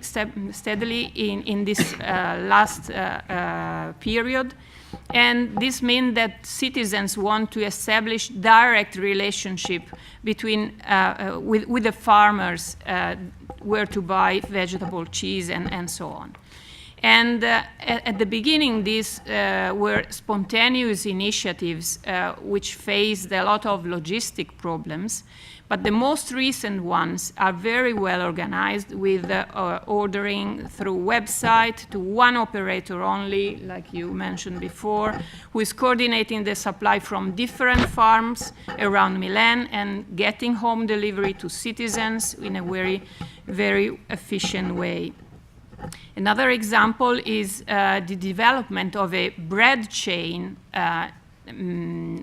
in this last period. And this means that citizens want to establish direct relationship between, with the farmers where to buy vegetable, cheese, and so on. And at the beginning, these were spontaneous initiatives which faced a lot of logistic problems. But the most recent ones are very well organized, with ordering through website to one operator only, like you mentioned before, who is coordinating the supply from different farms around Milan and getting home delivery to citizens in a very, very efficient way. Another example is the development of a bread chain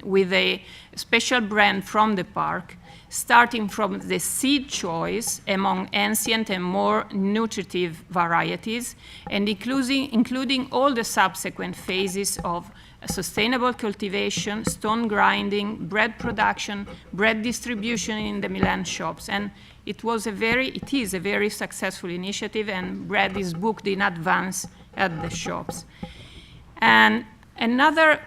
with a special brand from the park, starting from the seed choice among ancient and more nutritive varieties, and including all the subsequent phases of sustainable cultivation, stone grinding, bread production, bread distribution in the Milan shops. And it is a very successful initiative, and bread is booked in advance at the shops. And another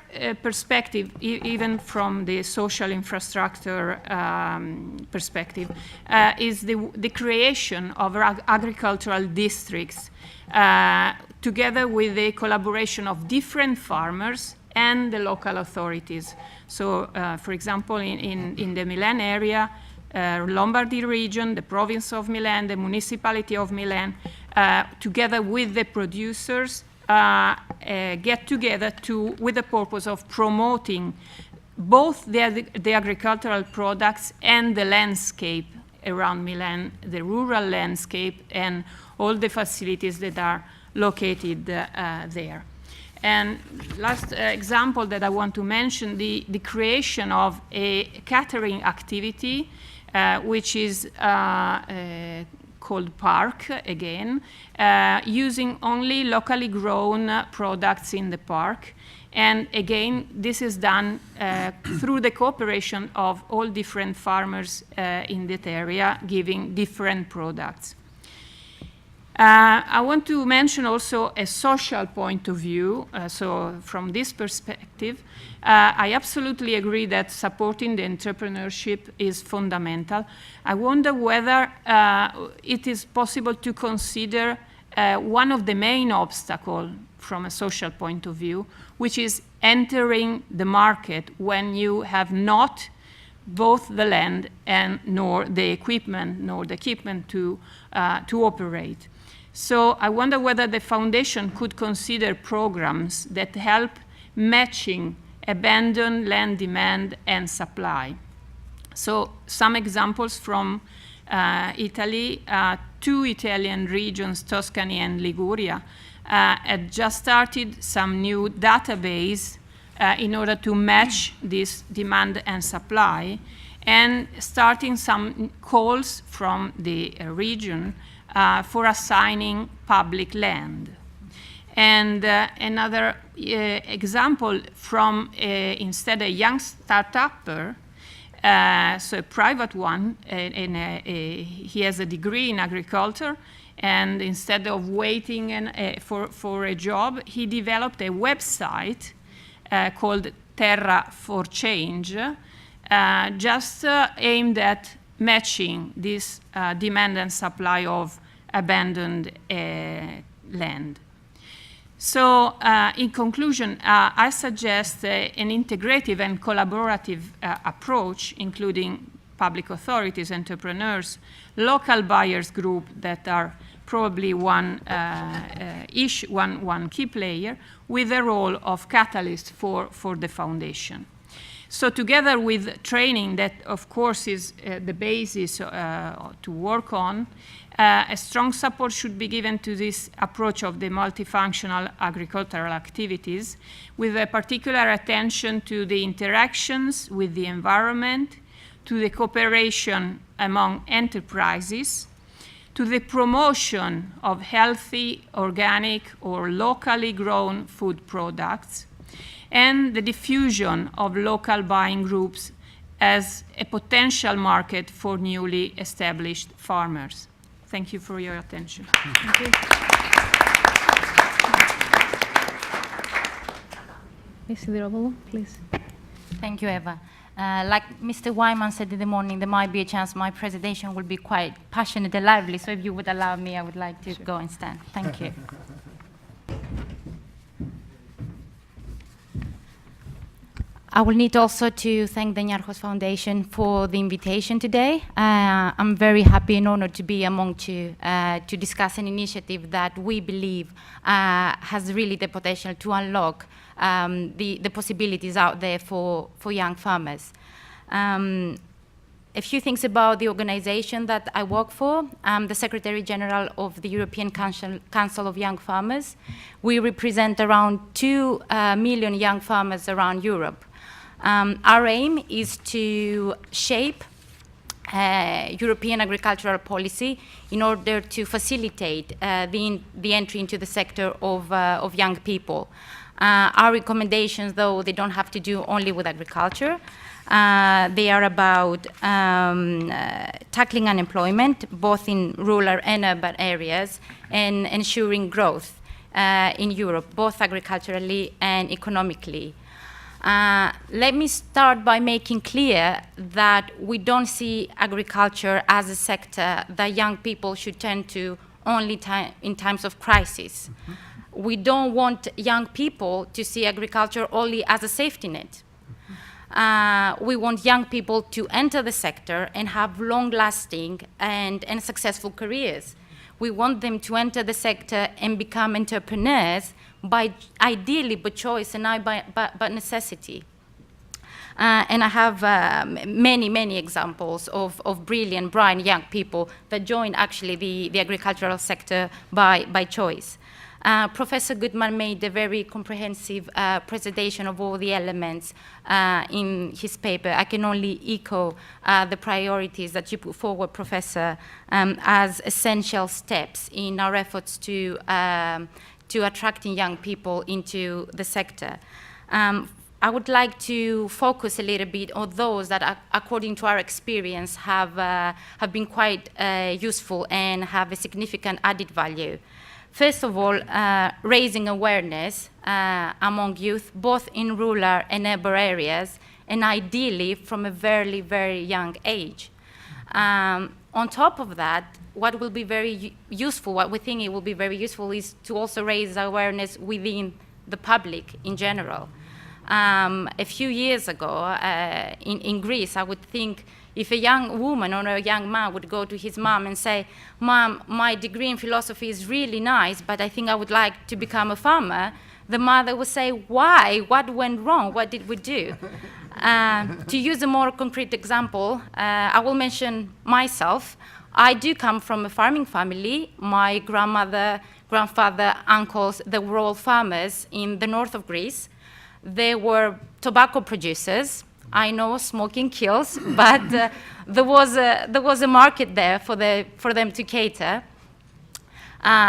perspective, even from the social infrastructure perspective, is the creation of agricultural districts together with the collaboration of different farmers and the local authorities. So, for example, in the Milan area, Lombardy region, the province of Milan, the municipality of Milan, together with the producers, get together with the purpose of promoting both the agricultural products and the landscape around Milan, the rural landscape, and all the facilities that are located there. And last example that I want to mention, the creation of a catering activity, which is called Park, again, using only locally grown products in the park. And again, this is done through the cooperation of all different farmers in that area, giving different products. I want to mention also a social point of view. So from this perspective, I absolutely agree that supporting the entrepreneurship is fundamental. I wonder whether it is possible to consider one of the main obstacles from a social point of view, which is entering the market when you have not both the land and nor the equipment to operate. So I wonder whether the foundation could consider programs that help matching abandoned land demand and supply. So some examples from Italy, 2 Italian regions, Tuscany and Liguria, had just started some new database in order to match this demand and supply, and starting some calls from the region for assigning public land. And another example from instead a young startupper, so a private one, he has a degree in agriculture, and instead of waiting for a job, he developed a website called Terra for Change, just aimed at matching this demand and supply of abandoned land. So in conclusion, I suggest an integrative and collaborative approach, including public authorities, entrepreneurs, local buyers group that are probably one key player, with the role of catalyst for the foundation. So together with training, that of course is the basis to work on, a strong support should be given to this approach of the multifunctional agricultural activities, with a particular attention to the interactions with the environment, to the cooperation among enterprises, to the promotion of healthy, organic, or locally grown food products, and the diffusion of local buying groups as a potential market for newly established farmers. Thank you for your attention. Thank you. Ms. Sidiropoulou, please. Thank you, Eva. Like Mr. Wyman said in the morning, there might be a chance my presentation will be quite passionate and lively, so if you would allow me, I would like to go and stand. Thank you. I will need also to thank the Niarchos Foundation for the invitation today. I'm very happy and honored to be among you to discuss an initiative that we believe has really the potential to unlock the possibilities out there for young farmers. A few things about the organization that I work for. I'm the Secretary General of the European Council of Young Farmers. We represent around 2 million young farmers around Europe. Our aim is to shape European agricultural policy in order to facilitate the entry into the sector of young people. Our recommendations, though, they don't have to do only with agriculture. They are about tackling unemployment, both in rural and urban areas, and ensuring growth in Europe, both agriculturally and economically. Let me start by making clear that we don't see agriculture as a sector that young people should turn to only in times of crisis. Mm-hmm. We don't want young people to see agriculture only as a safety net. We want young people to enter the sector and have long-lasting and successful careers. We want them to enter the sector and become entrepreneurs ideally by choice and not by necessity. And I have many examples of brilliant, bright young people that join actually the agricultural sector by choice. Professor Goodman made a very comprehensive presentation of all the elements in his paper. I can only echo the priorities that you put forward, Professor, as essential steps in our efforts to attracting young people into the sector. I would like to focus a little bit on those that, according to our experience, have been quite useful and have a significant added value. First of all, raising awareness among youth, both in rural and urban areas, and ideally from a very, very young age. On top of that, what will be very useful, what we think it will be very useful, is to also raise awareness within the public in general. A few years ago, in Greece, I would think if a young woman or a young man would go to his mom and say, "Mom, my degree in philosophy is really nice, but I think I would like to become a farmer," the mother would say, "Why? What went wrong? What did we do?" To use a more concrete example, I will mention myself. I do come from a farming family. My grandmother, grandfather, uncles, they were all farmers in the north of Greece. They were tobacco producers. I know smoking kills, but there was a market there for them to cater.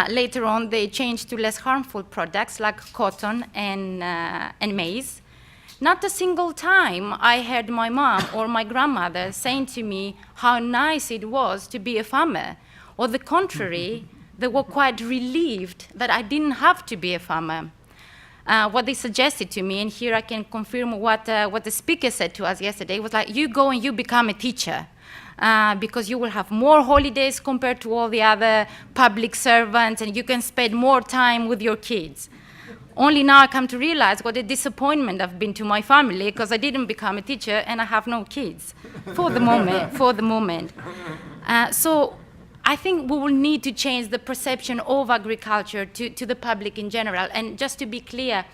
Later on, they changed to less harmful products like cotton and maize. Not a single time I heard my mom or my grandmother saying to me how nice it was to be a farmer. On the contrary, they were quite relieved that I didn't have to be a farmer. what they suggested to me, and here I can confirm what the speaker said to us yesterday, was like, you go and you become a teacher. Because you will have more holidays compared to all the other public servants, and you can spend more time with your kids. Only now I come to realize what a disappointment I've been to my family, because I didn't become a teacher and I have no kids for the moment. So I think we will need to change the perception of agriculture to the public in general. And just to be clear,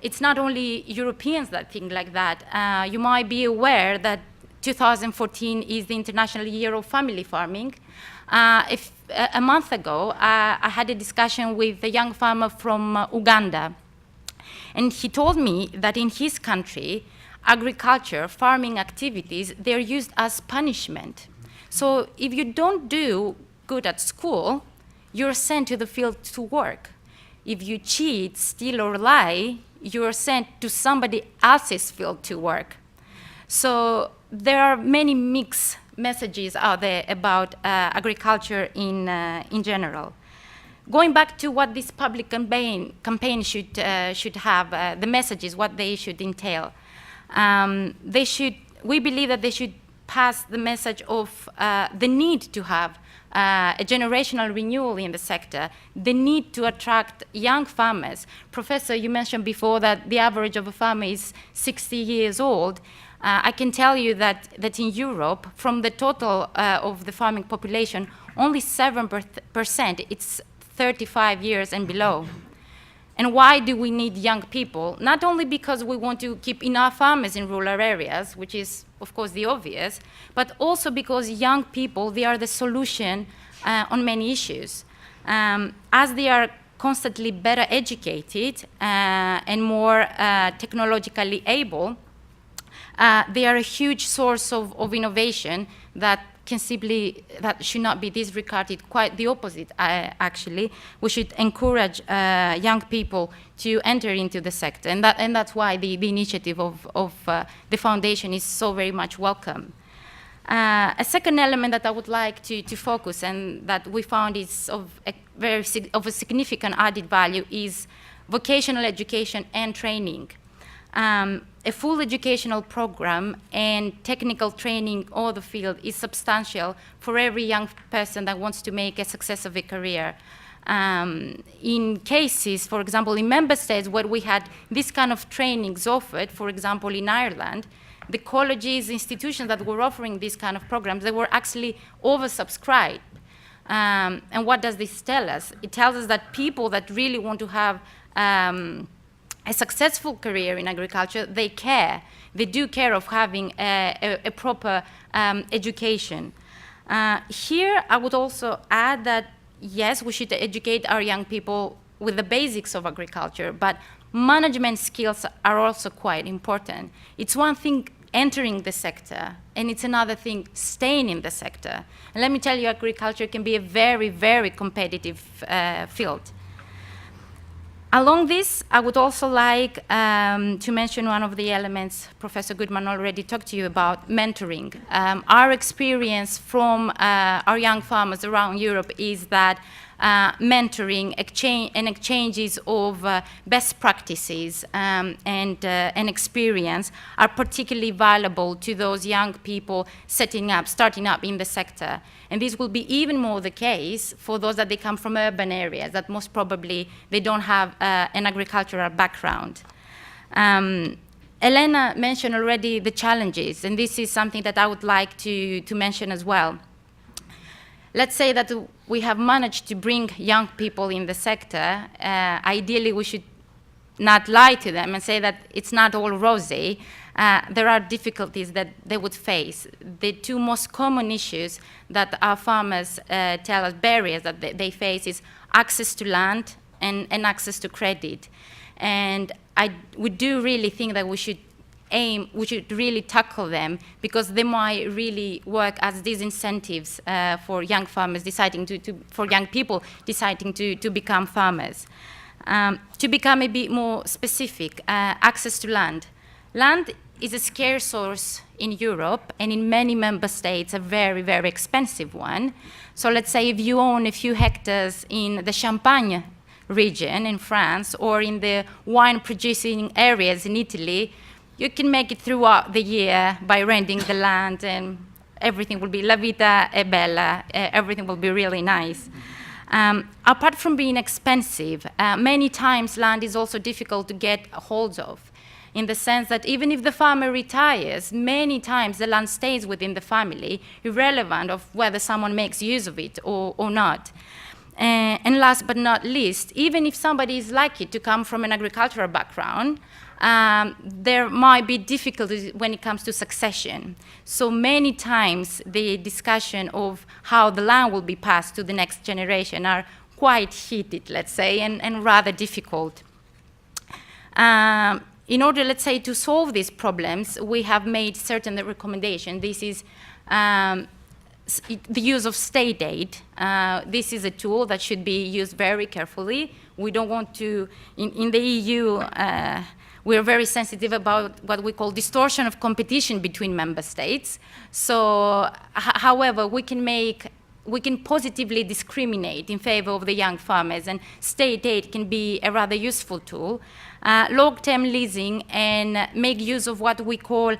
it's not only Europeans that think like that. You might be aware that 2014 is the International Year of Family Farming. A month ago, I had a discussion with a young farmer from Uganda. And he told me that in his country, agriculture, farming activities, they're used as punishment. So if you don't do good at school, you're sent to the field to work. If you cheat, steal, or lie, you're sent to somebody else's field to work. So there are many mixed messages out there about agriculture in general. Going back to what this public campaign should have, the messages, what they should entail. We believe that they should pass the message of the need to have a generational renewal in the sector, the need to attract young farmers. Professor, you mentioned before that the average of a farmer is 60 years old. I can tell you that in Europe, from the total of the farming population, only 7%, it's 35 years and below. And why do we need young people? Not only because we want to keep enough farmers in rural areas, which is, of course, the obvious, but also because young people, they are the solution on many issues. As they are constantly better educated and more technologically able, they are a huge source of innovation that should not be disregarded. Quite the opposite, actually. We should encourage young people to enter into the sector, and that's why the initiative of the foundation is so very much welcome. A second element that I would like to focus, and that we found is of a significant added value, is vocational education and training. A full educational program and technical training on the field is substantial for every young person that wants to make a success of a career. In cases, for example, in member states where we had this kind of trainings offered, for example, in Ireland, the colleges, institutions that were offering these kind of programs, they were actually oversubscribed. And what does this tell us? It tells us that people that really want to have a successful career in agriculture, they care. They do care of having a proper education. Here, I would also add that, yes, we should educate our young people with the basics of agriculture, but management skills are also quite important. It's one thing entering the sector, and it's another thing staying in the sector. And let me tell you, agriculture can be a very, very competitive field. Along this, I would also like to mention one of the elements Professor Goodman already talked to you about, mentoring. Our experience from our young farmers around Europe is that mentoring and exchanges of best practices and experience are particularly valuable to those young people starting up in the sector. And this will be even more the case for those that they come from urban areas, that most probably they don't have an agricultural background. Elena mentioned already the challenges, and this is something that I would like to mention as well. Let's say that we have managed to bring young people in the sector. Ideally, we should not lie to them and say that it's not all rosy. There are difficulties that they would face. The two most common issues that our farmers tell us, barriers that they face, is access to land and access to credit. And we do really think that we should really tackle them, because they might really work as disincentives for young farmers for young people deciding to become farmers. To become a bit more specific, access to land. Land is a scarce source in Europe, and in many member states, a very, very expensive one. So let's say if you own a few hectares in the Champagne region in France or in the wine producing areas in Italy, you can make it throughout the year by renting the land, and everything will be la vita è bella, everything will be really nice. Apart from being expensive, many times land is also difficult to get a hold of, in the sense that even if the farmer retires, many times the land stays within the family, irrelevant of whether someone makes use of it or not. And last but not least, even if somebody is lucky to come from an agricultural background, there might be difficulties when it comes to succession. So many times the discussion of how the land will be passed to the next generation are quite heated, let's say, and rather difficult. In order, let's say, to solve these problems, we have made certain recommendations. This is the use of state aid. This is a tool that should be used very carefully. We don't want to, in the EU, we're very sensitive about what we call distortion of competition between member states. So, however, we can positively discriminate in favor of the young farmers, and state aid can be a rather useful tool. Long-term leasing, and make use of what we call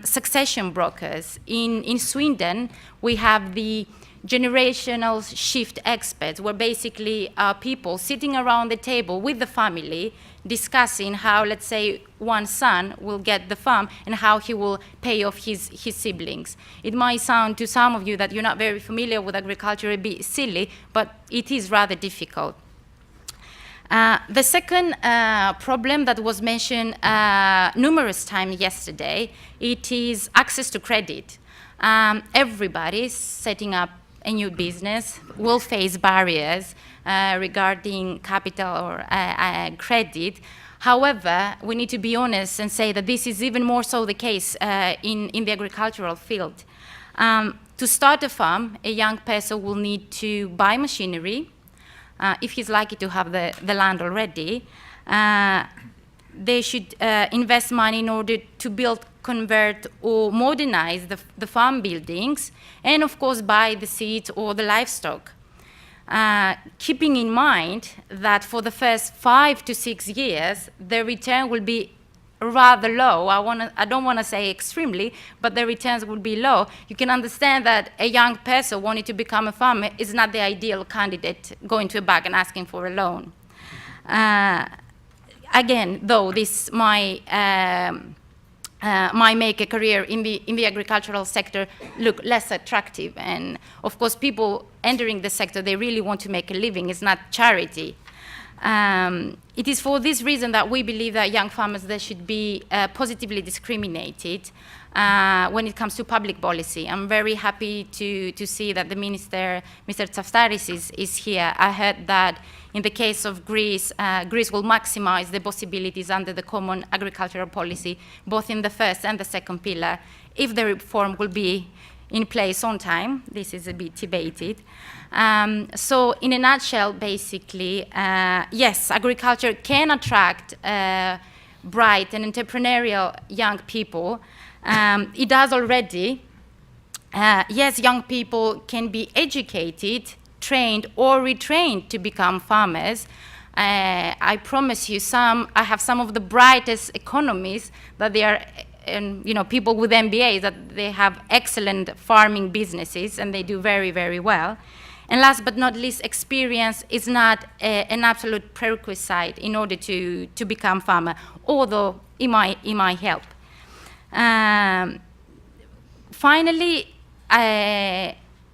succession brokers. In Sweden, we have the generational shift experts, where basically people sitting around the table with the family discussing how, let's say, one son will get the farm and how he will pay off his siblings. It might sound to some of you that you're not very familiar with agriculture a bit silly, but it is rather difficult. The second problem that was mentioned numerous times yesterday, it is access to credit. Everybody setting up a new business will face barriers regarding capital or credit. However, we need to be honest and say that this is even more so the case in the agricultural field. To start a farm, a young person will need to buy machinery, if he's lucky to have the land already. They should invest money in order to build, convert, or modernize the farm buildings, and of course buy the seeds or the livestock. Keeping in mind that for the first 5 to 6 years, the return will be rather low. I don't want to say extremely, but the returns will be low. You can understand that a young person wanting to become a farmer is not the ideal candidate going to a bank and asking for a loan. Again, though, this might make a career in the agricultural sector look less attractive. And of course, people entering the sector, they really want to make a living. It's not charity. It is for this reason that we believe that young farmers, they should be positively discriminated when it comes to public policy. I'm very happy to see that the minister, Mr. Tsaftaris, is here. I heard that in the case of Greece, Greece will maximize the possibilities under the common agricultural policy, both in the first and the second pillar, if the reform will be in place on time. This is a bit debated. So in a nutshell, basically, yes, agriculture can attract bright and entrepreneurial young people. It does already. Yes, young people can be educated, trained, or retrained to become farmers. I promise you, I have some of the brightest economists that they are, people with MBAs, that they have excellent farming businesses and they do very, very well. And last but not least, experience is not an absolute prerequisite in order to become farmer, although it might help. Finally,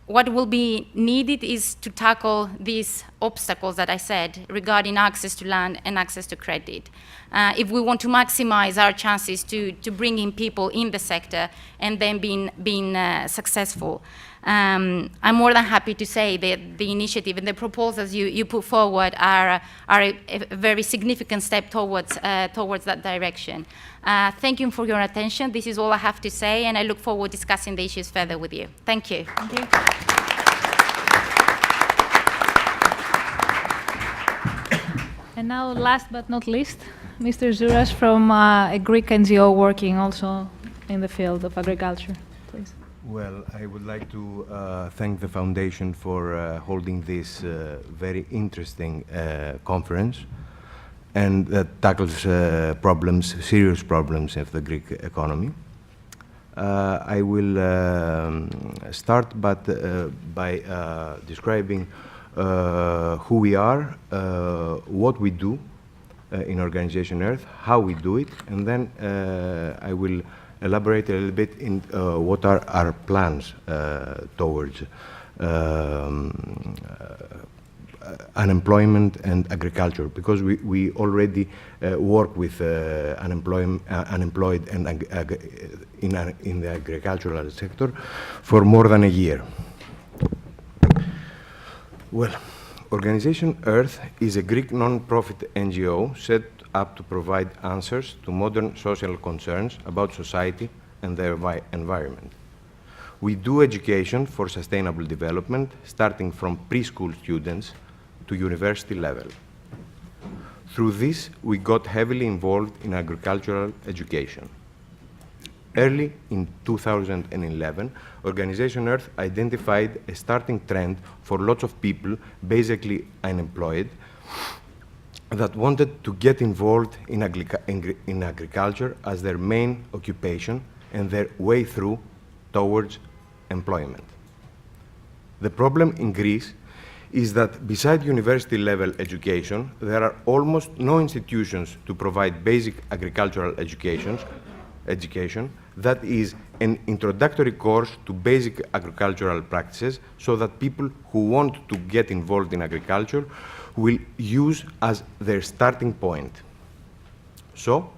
what will be needed is to tackle these obstacles that I said regarding access to land and access to credit. If we want to maximize our chances to bring in people in the sector and then being successful. I'm more than happy to say that the initiative and the proposals you put forward are a very significant step towards that direction. Thank you for your attention. This is all I have to say, and I look forward to discussing the issues further with you. Thank you. Thank you. And now, last but not least, Mr. Zouras from a Greek NGO working also in the field of agriculture. Please. Well, I would like to thank the Foundation for holding this very interesting conference, and that tackles problems, serious problems of the Greek economy. I will start by describing who we are, what we do in Organization Earth, how we do it, and then I will elaborate a little bit in what are our plans towards unemployment and agriculture, because we already work with unemployed and in the agricultural sector for more than a year. Well, Organization Earth is a Greek non-profit NGO set up to provide answers to modern social concerns about society and the environment. We do education for sustainable development, starting from preschool students to university level. Through this, we got heavily involved in agricultural education. Early in 2011, Organization Earth identified a starting trend for lots of people, basically unemployed, that wanted to get involved in agriculture as their main occupation and their way through towards employment. The problem in Greece is that beside university-level education, there are almost no institutions to provide basic agricultural education, that is an introductory course to basic agricultural practices, so that people who want to get involved in agriculture will use as their starting point. So,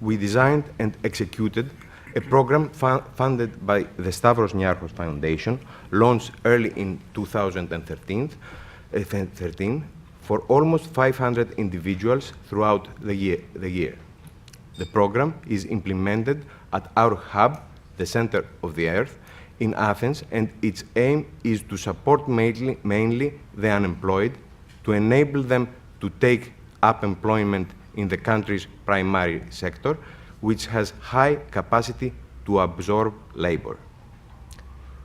we designed and executed a program funded by the Stavros Niarchos Foundation, launched early in 2013, for almost 500 individuals throughout the year. The program is implemented at our hub, the Center of the Earth, in Athens, and its aim is to support mainly the unemployed, to enable them to take up employment in the country's primary sector, which has high capacity to absorb labor.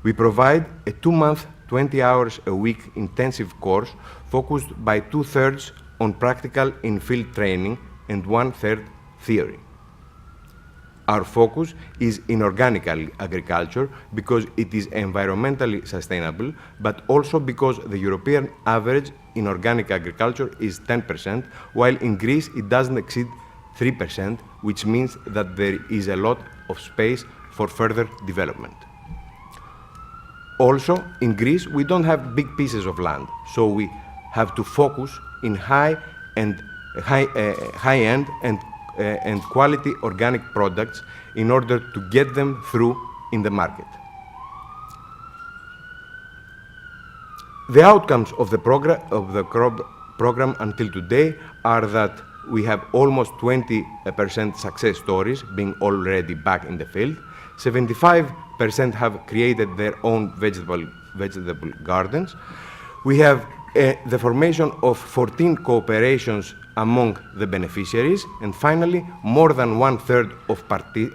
We provide a 2-month, 20 hours a week intensive course focused by 2/3 on practical in-field training and 1/3 theory. Our focus is in organic agriculture because it is environmentally sustainable, but also because the European average in organic agriculture is 10%, while in Greece it doesn't exceed 3%, which means that there is a lot of space for further development. Also, in Greece, we don't have big pieces of land, so we have to focus in high-end and quality organic products in order to get them through in the market. The outcomes of the program until today are that we have almost 20% success stories being already back in the field. 75% have created their own vegetable gardens. We have the formation of 14 cooperations among the beneficiaries, and finally, more than 1/3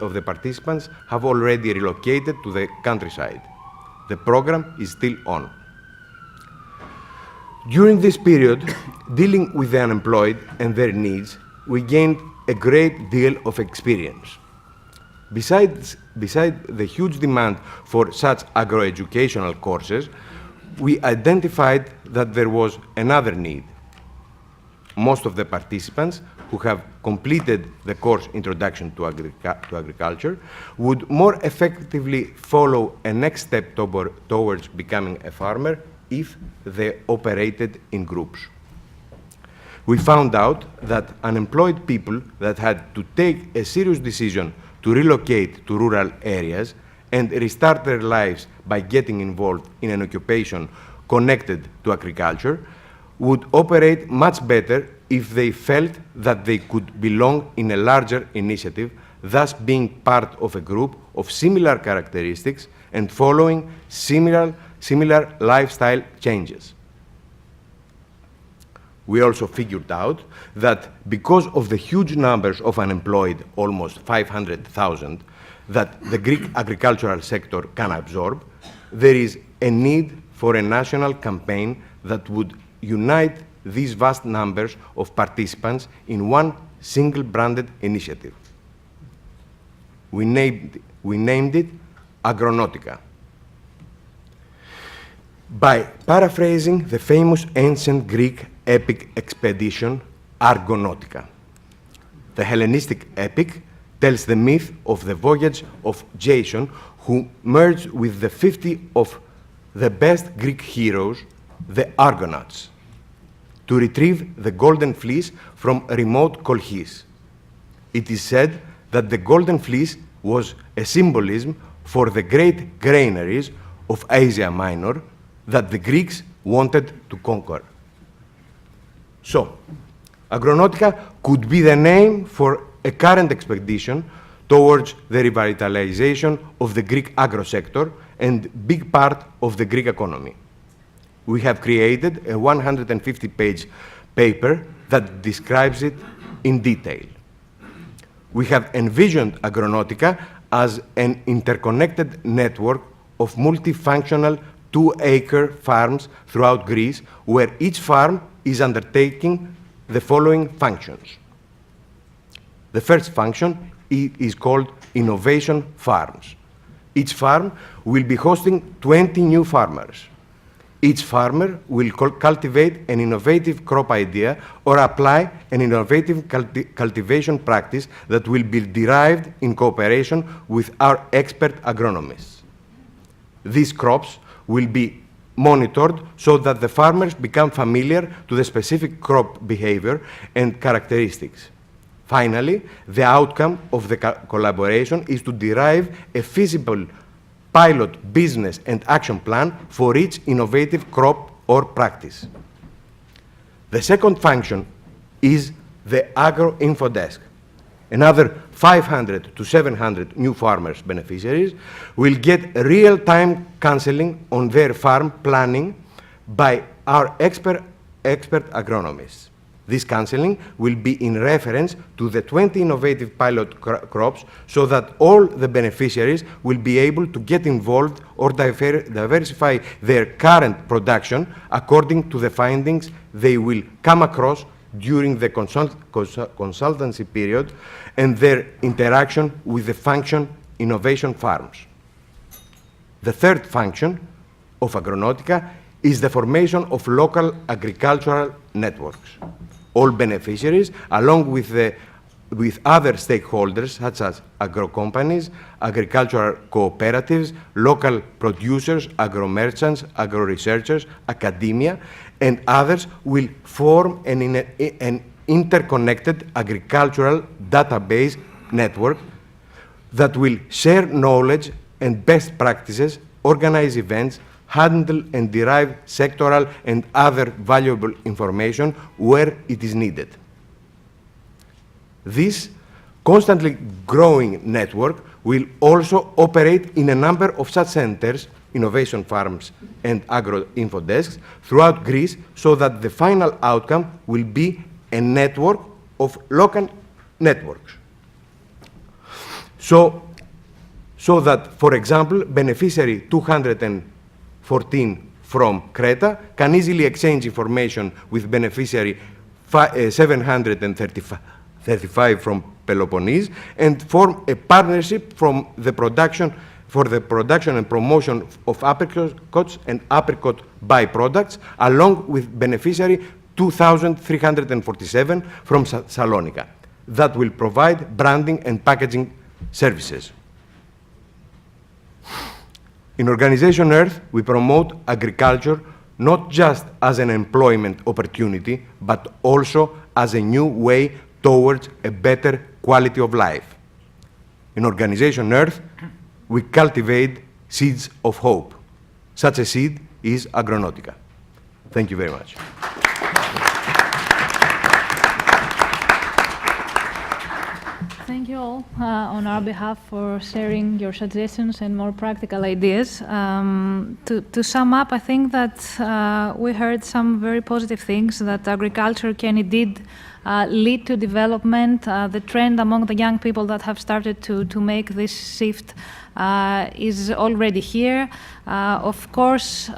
of the participants have already relocated to the countryside. The program is still on. During this period, dealing with the unemployed and their needs, we gained a great deal of experience. Besides the huge demand for such agroeducational courses, we identified that there was another need. Most of the participants who have completed the course Introduction to Agriculture would more effectively follow a next step towards becoming a farmer if they operated in groups. We found out that unemployed people that had to take a serious decision to relocate to rural areas and restart their lives by getting involved in an occupation connected to agriculture would operate much better if they felt that they could belong in a larger initiative, thus being part of a group of similar characteristics and following similar lifestyle changes. We also figured out that because of the huge numbers of unemployed, almost 500,000, that the Greek agricultural sector can absorb, there is a need for a national campaign that would unite these vast numbers of participants in one single branded initiative. We named it Agronautica. By paraphrasing the famous ancient Greek epic expedition Argonautica. The Hellenistic epic tells the myth of the voyage of Jason, who merged with the 50 of the best Greek heroes, the Argonauts, to retrieve the golden fleece from remote Colchis. It is said that the golden fleece was a symbolism for the great granaries of Asia Minor that the Greeks wanted to conquer. So, Agronautica could be the name for a current expedition towards the revitalization of the Greek agro sector and big part of the Greek economy. We have created a 150-page paper that describes it in detail. We have envisioned Agronautica as an interconnected network of multifunctional 2-acre farms throughout Greece, where each farm is undertaking the following functions. The first function is called innovation farms. Each farm will be hosting 20 new farmers. Each farmer will cultivate an innovative crop idea or apply an innovative cultivation practice that will be derived in cooperation with our expert agronomists. These crops will be monitored so that the farmers become familiar to the specific crop behavior and characteristics. Finally, the outcome of the collaboration is to derive a feasible pilot business and action plan for each innovative crop or practice. The second function is the agro-info desk. Another 500 to 700 new farmers beneficiaries will get real-time counseling on their farm planning by our expert agronomists. This counseling will be in reference to the 20 innovative pilot crops so that all the beneficiaries will be able to get involved or diversify their current production according to the findings they will come across during the consultancy period and their interaction with the function innovation farms. The third function of Agronautica is the formation of local agricultural networks. All beneficiaries, along with other stakeholders such as agro-companies, agricultural cooperatives, local producers, agro-merchants, agro-researchers, academia, and others will form an interconnected agricultural database network that will share knowledge and best practices, organize events, handle and derive sectoral and other valuable information where it is needed. This constantly growing network will also operate in a number of such centers, innovation farms and agro-info desks throughout Greece so that the final outcome will be a network of local networks. So that, for example, beneficiary 214 from Creta can easily exchange information with beneficiary 735 from Peloponnese and form a partnership for the production and promotion of apricots and apricot byproducts, along with beneficiary 2,347 from Salonika, that will provide branding and packaging services. In Organization Earth, we promote agriculture not just as an employment opportunity, but also as a new way towards a better quality of life. In Organization Earth, we cultivate seeds of hope. Such a seed is Agronautica. Thank you very much. Thank you all on our behalf for sharing your suggestions and more practical ideas. To sum up, I think that we heard some very positive things, that agriculture can indeed lead to development. The trend among the young people that have started to make this shift is already here. Of course,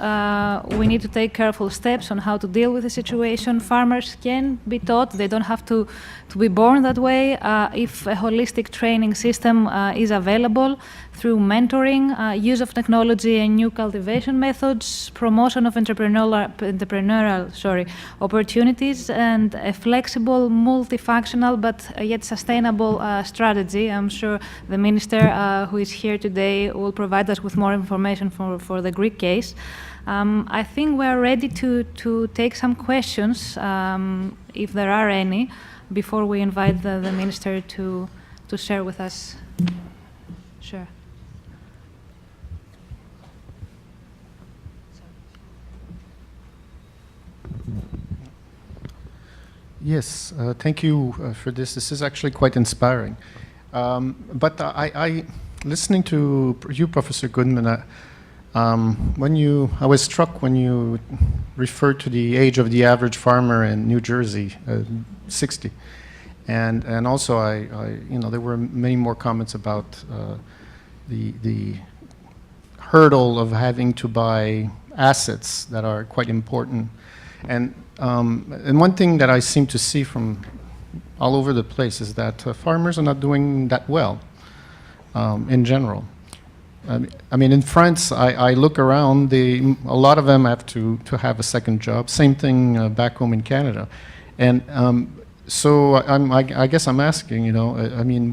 we need to take careful steps on how to deal with the situation. Farmers can be taught, they don't have to be born that way. If a holistic training system is available through mentoring, use of technology and new cultivation methods, promotion of entrepreneurial opportunities, and a flexible, multifunctional, but yet sustainable strategy. I'm sure the minister who is here today will provide us with more information for the Greek case. I think we're ready to take some questions, if there are any, before we invite the minister to share with us. Sure. Yes, thank you for this. This is actually quite inspiring. But listening to you, Professor Goodman, I was struck when you referred to the age of the average farmer in New Jersey, 60, and also there were many more comments about the hurdle of having to buy assets that are quite important, and one thing that I seem to see from all over the place is that farmers are not doing that well in general. I mean, in France, I look around, a lot of them have to have a second job. Same thing back home in Canada. And so I guess I'm asking, I mean,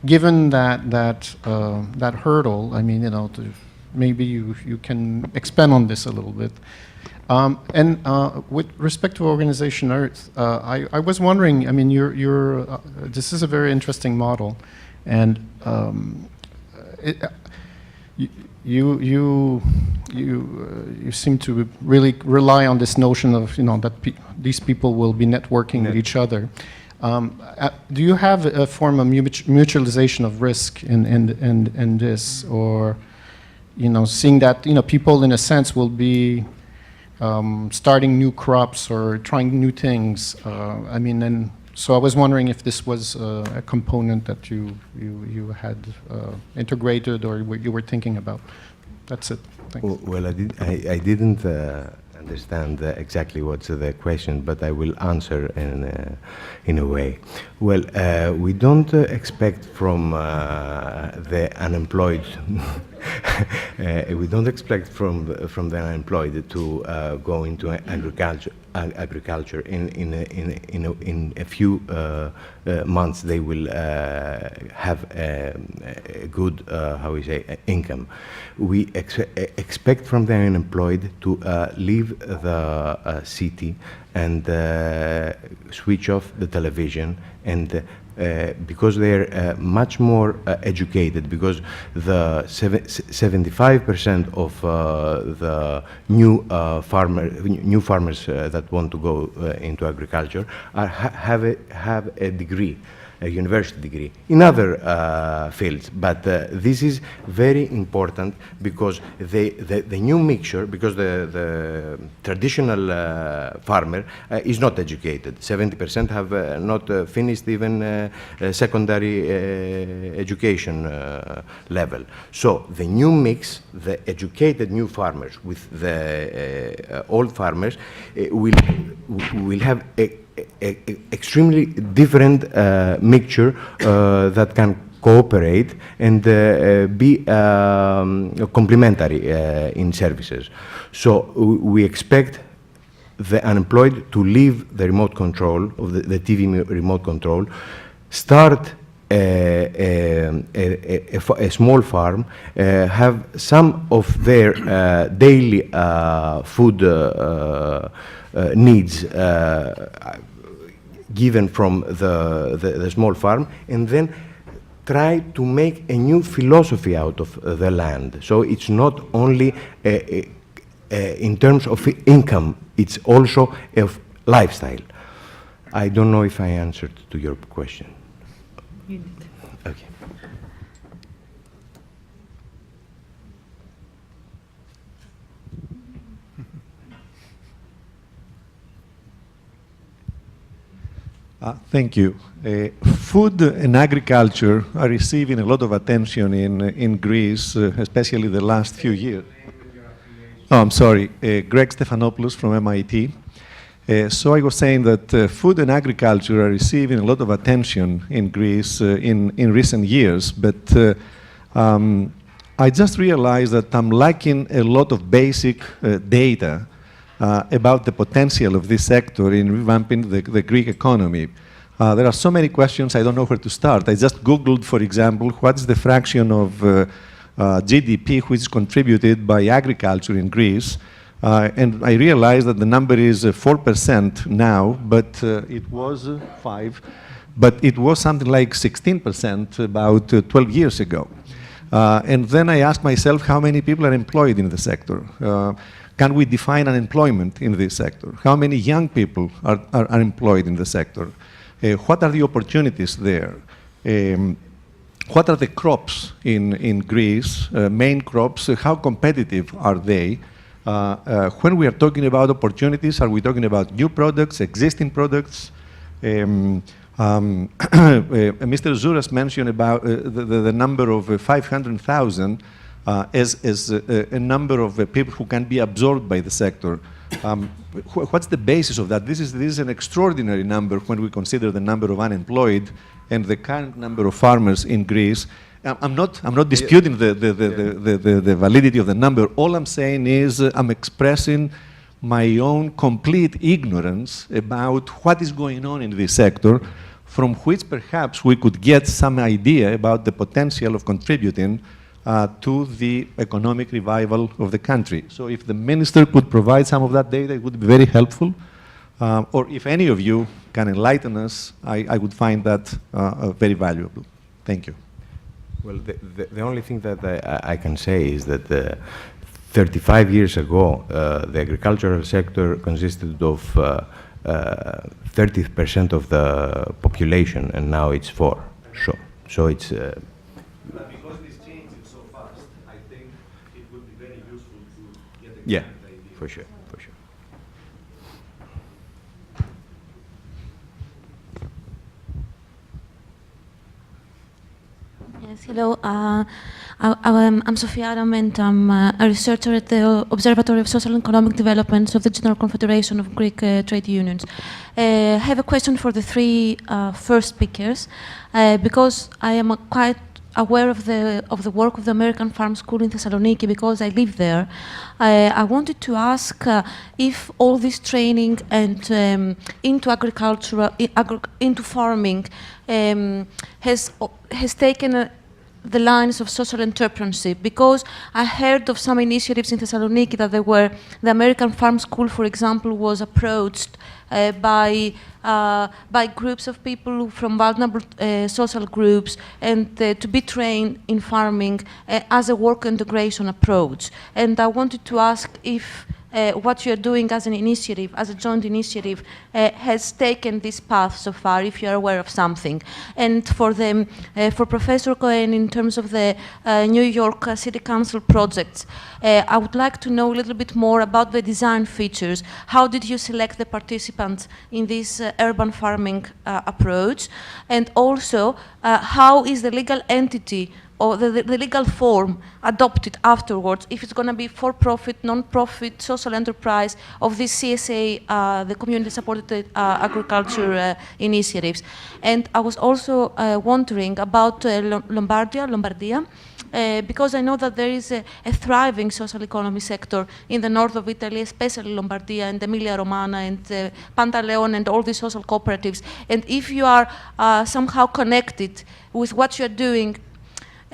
given that hurdle, I mean, maybe you can expand on this a little bit. And with respect to Organization Earth, I was wondering, I mean, this is a very interesting model, and you seem to really rely on this notion of that these people will be networking with each other. Do you have a form of mutualization of risk in this, or seeing that people in a sense will be starting new crops or trying new things? I mean, and so I was wondering if this was a component that you had integrated or you were thinking about. That's it. Thanks. Well, I didn't understand exactly what's the question, but I will answer in a way. Well, we don't expect from the unemployed. We don't expect from the unemployed to go into agriculture. In a few months they will have a good income. We expect from the unemployed to leave the city and switch off the television, and because they're much more educated, because the 75% of the new farmers that want to go into agriculture have a degree, a university degree in other fields, but this is very important because the new mixture, because the traditional farmer is not educated. 70% have not finished even secondary education level. So the new mix, the educated new farmers with the old farmers will have a extremely different mixture that can cooperate and be complementary in services. So we expect the unemployed to leave the remote control of the TV remote control, start a small farm, have some of their daily food needs given from the small farm, and then try to make a new philosophy out of the land. So it's not only in terms of income, it's also of lifestyle. I don't know if I answered to your question. You did. Okay. Thank you. Food and agriculture are receiving a lot of attention in Greece, especially the last few years. Oh, I'm sorry. Greg Stephanopoulos from MIT. So I was saying that food and agriculture are receiving a lot of attention in Greece in recent years, but I just realized that I'm lacking a lot of basic data about the potential of this sector in revamping the Greek economy. There are so many questions, I don't know where to start. I just Googled, for example, what is the fraction of GDP which is contributed by agriculture in Greece. And I realized that the number is 4% now, but it was 5, but it was something like 16% about 12 years ago. And then I asked myself how many people are employed in the sector. Can we define unemployment in this sector? How many young people are employed in the sector? What are the opportunities there? What are the crops in Greece, main crops? How competitive are they? When we are talking about opportunities, are we talking about new products, existing products? Mr. Zouras mentioned about the number of 500,000 as a number of people who can be absorbed by the sector. What's the basis of that? This is an extraordinary number when we consider the number of unemployed and the current number of farmers in Greece. I'm not disputing the validity of the number. All I'm saying is I'm expressing my own complete ignorance about what is going on in this sector, from which perhaps we could get some idea about the potential of contributing to the economic revival of the country. So if the minister could provide some of that data, it would be very helpful. Or if any of you can enlighten us, I would find that very valuable. Thank you. Well, the only thing that I can say is that 35 years ago, the agricultural sector consisted of 30% of the population, and now it's 4%. So it's... But because this changes so fast, I think it would be very useful to get a yeah, idea. for sure, for sure. Yes, hello. I'm Sofia Adam, and I'm a researcher at the Observatory of Social and Economic Development of the General Confederation of Greek Trade Unions. I have a question for the three first speakers, because I am quite aware of the work of the American Farm School in Thessaloniki, because I live there. I wanted to ask if all this training and into agriculture, into farming, has taken the lines of social entrepreneurship, because I heard of some initiatives in Thessaloniki that there were, the American Farm School, for example, was approached by groups of people from vulnerable social groups, and to be trained in farming as a work integration approach. And I wanted to ask if what you're doing as an initiative, as a joint initiative, has taken this path so far, if you're aware of something. And for Professor Cohen, in terms of the New York City Council projects, I would like to know a little bit more about the design features. How did you select the participants in this urban farming approach? And also, how is the legal entity or the legal form adopted afterwards, if it's going to be for-profit, non-profit, social enterprise of this CSA, the community-supported agriculture initiatives. And I was also wondering about Lombardia, because I know that there is a thriving social economy sector in the north of Italy, especially Lombardia and Emilia-Romagna and Pantaleone and all these social cooperatives. And if you are somehow connected with what you're doing,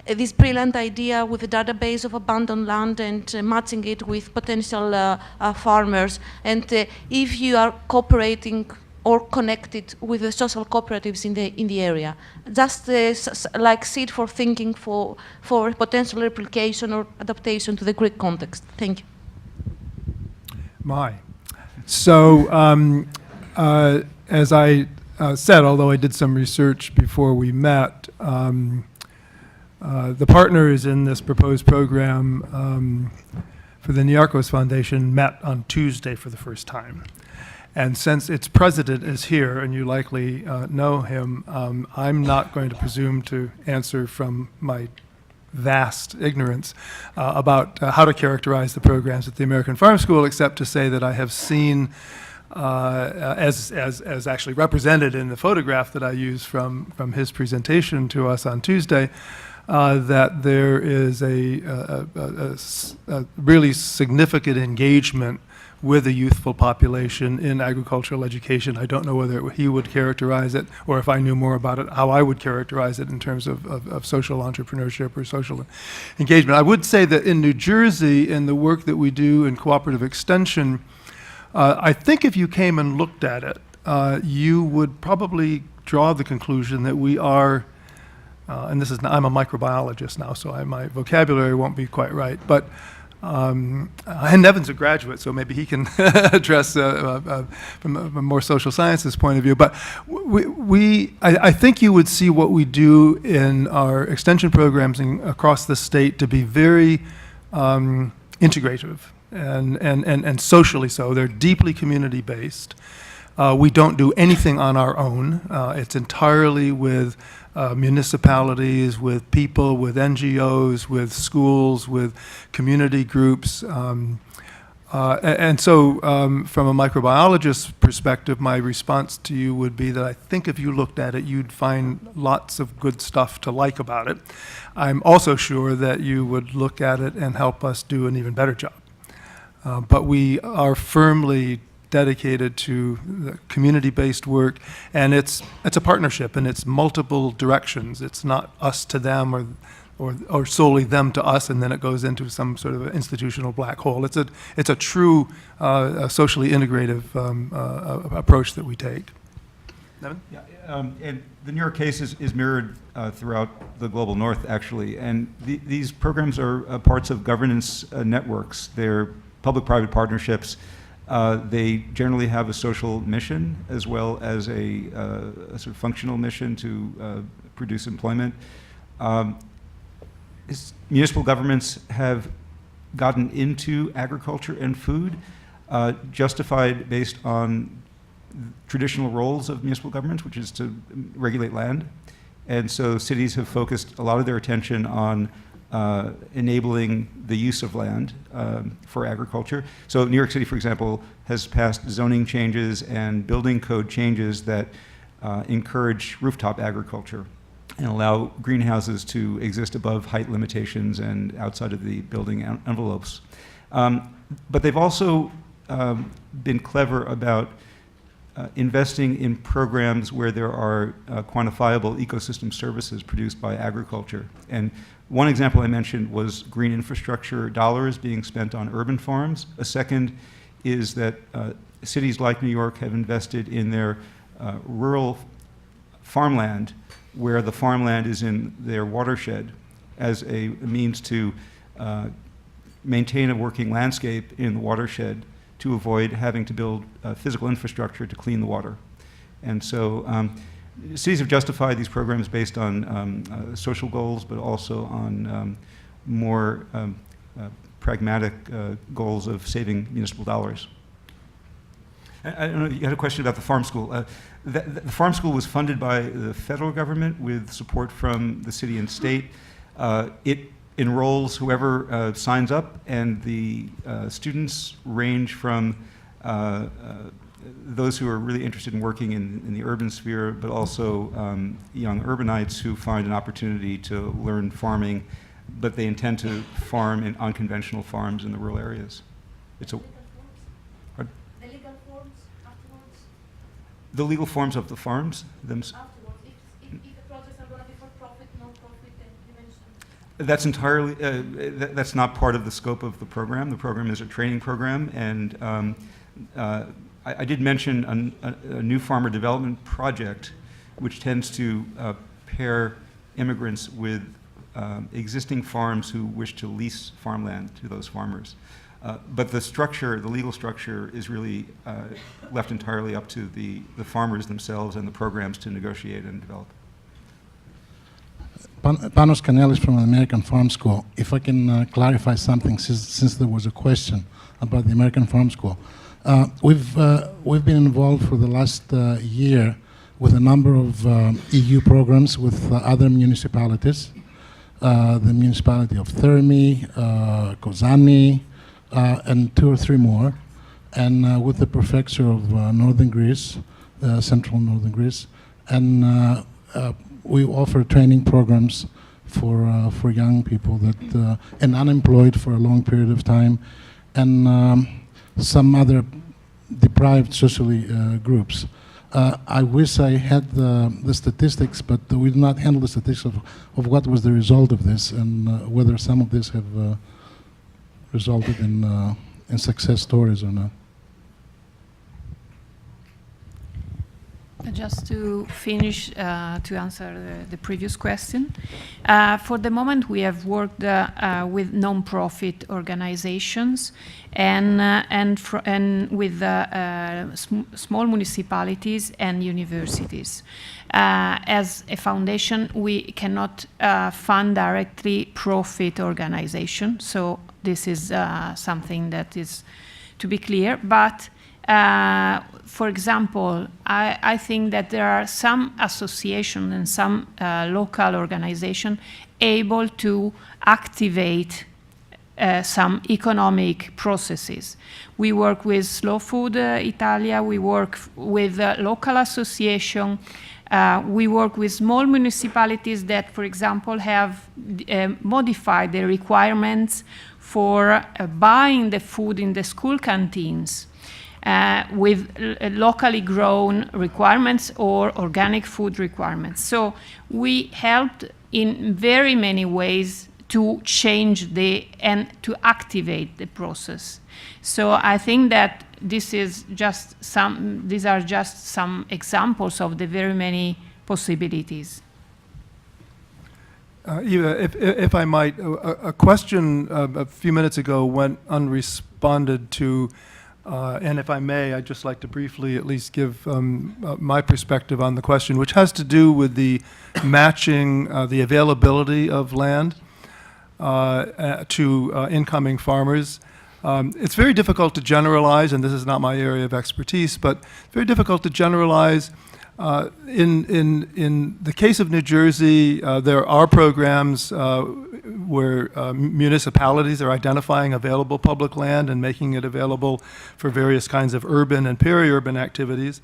this brilliant idea with a database of abandoned land and matching it with potential farmers, and if you are cooperating or connected with the social cooperatives in the area, just like seed for thinking for potential replication or adaptation to the Greek context. Thank you. So as I said, although I did some research before we met, the partners in this proposed program for the Niarchos Foundation met on Tuesday for the first time. And since its president is here, and you likely know him, I'm not going to presume to answer from my vast ignorance about how to characterize the programs at the American Farm School, except to say that I have seen, as actually represented in the photograph that I used from his presentation to us on Tuesday, that there is a really significant engagement with a youthful population in agricultural education. I don't know whether he would characterize it, or if I knew more about it, how I would characterize it in terms of social entrepreneurship or social engagement. I would say that in New Jersey, in the work that we do in cooperative extension, I think if you came and looked at it, you would probably draw the conclusion that we are, and this is, I'm a microbiologist now, so my vocabulary won't be quite right, but and Evan's a graduate, so maybe he can address from a more social sciences point of view. But I think you would see what we do in our extension programs across the state to be very integrative and socially so. They're deeply community-based. We don't do anything on our own. It's entirely with municipalities, with people, with NGOs, with schools, with community groups. And so from a microbiologist's perspective, my response to you would be that I think if you looked at it, you'd find lots of good stuff to like about it. I'm also sure that you would look at it and help us do an even better job. But we are firmly dedicated to the community-based work, and it's a partnership, and it's multiple directions. It's not us to them or solely them to us, and then it goes into some sort of institutional black hole. It's a true socially integrative approach that we take. Nevin? Yeah, and the New York case is mirrored throughout the global north, actually, and these programs are parts of governance networks. They're public-private partnerships. They generally have a social mission as well as a sort of functional mission to produce employment. Municipal governments have gotten into agriculture and food, justified based on traditional roles of municipal governments, which is to regulate land. And so cities have focused a lot of their attention on enabling the use of land for agriculture. So New York City, for example, has passed zoning changes and building code changes that encourage rooftop agriculture and allow greenhouses to exist above height limitations and outside of the building envelopes. But they've also been clever about investing in programs where there are quantifiable ecosystem services produced by agriculture. And one example I mentioned was green infrastructure dollars being spent on urban farms. A second is that cities like New York have invested in their rural farmland, where the farmland is in their watershed, as a means to maintain a working landscape in the watershed to avoid having to build physical infrastructure to clean the water. And so cities have justified these programs based on social goals, but also on more pragmatic goals of saving municipal dollars. I don't know, you had a question about the farm school. The farm school was funded by the federal government with support from the city and state. It enrolls whoever signs up, and the students range from those who are really interested in working in the urban sphere, but also young urbanites who find an opportunity to learn farming, but they intend to farm in unconventional farms in the rural areas. It's a The legal forms afterwards? the legal forms of the farms themselves. Afterwards, if the projects are going to be for profit, no profit, then you mentioned. That's entirely, that's not part of the scope of the program. The program is a training program, and I did mention a new farmer development project, which tends to pair immigrants with existing farms who wish to lease farmland to those farmers. But the structure, the legal structure, is really left entirely up to the farmers themselves and the programs to negotiate and develop. Panos Kanelis from the American Farm School. If I can clarify something, since there was a question about the American Farm School. We've been involved for the last year with a number of EU programs with other municipalities, the municipality of Thermi, Kozani, and 2 or 3 more, and with the prefecture of northern Greece, central northern Greece, and we offer training programs for young people that and unemployed for a long period of time, and some other deprived socially groups. I wish I had the statistics, but we do not handle the statistics of what was the result of this and whether some of this have resulted in success stories or not. Just to finish, to answer the previous question, for the moment we have worked with non-profit organizations and with small municipalities and universities. As a foundation, we cannot fund directly profit organizations, so this is something that is to be clear, but for example, I think that there are some associations and some local organizations able to activate some economic processes. We work with Slow Food Italia, we work with local associations, we work with small municipalities that, for example, have modified the requirements for buying the food in the school canteens. With locally grown requirements or organic food requirements. So we helped in very many ways to change and to activate the process. So I think that these are just some examples of the very many possibilities. Eva, if I might, a question a few minutes ago went unresponded to. And if I may, I'd just like to briefly at least give my perspective on the question, which has to do with the matching the availability of land to incoming farmers. It's very difficult to generalize, and this is not my area of expertise, but very difficult to generalize. In the case of New Jersey, there are programs where municipalities are identifying available public land and making it available for various kinds of urban and peri-urban activities.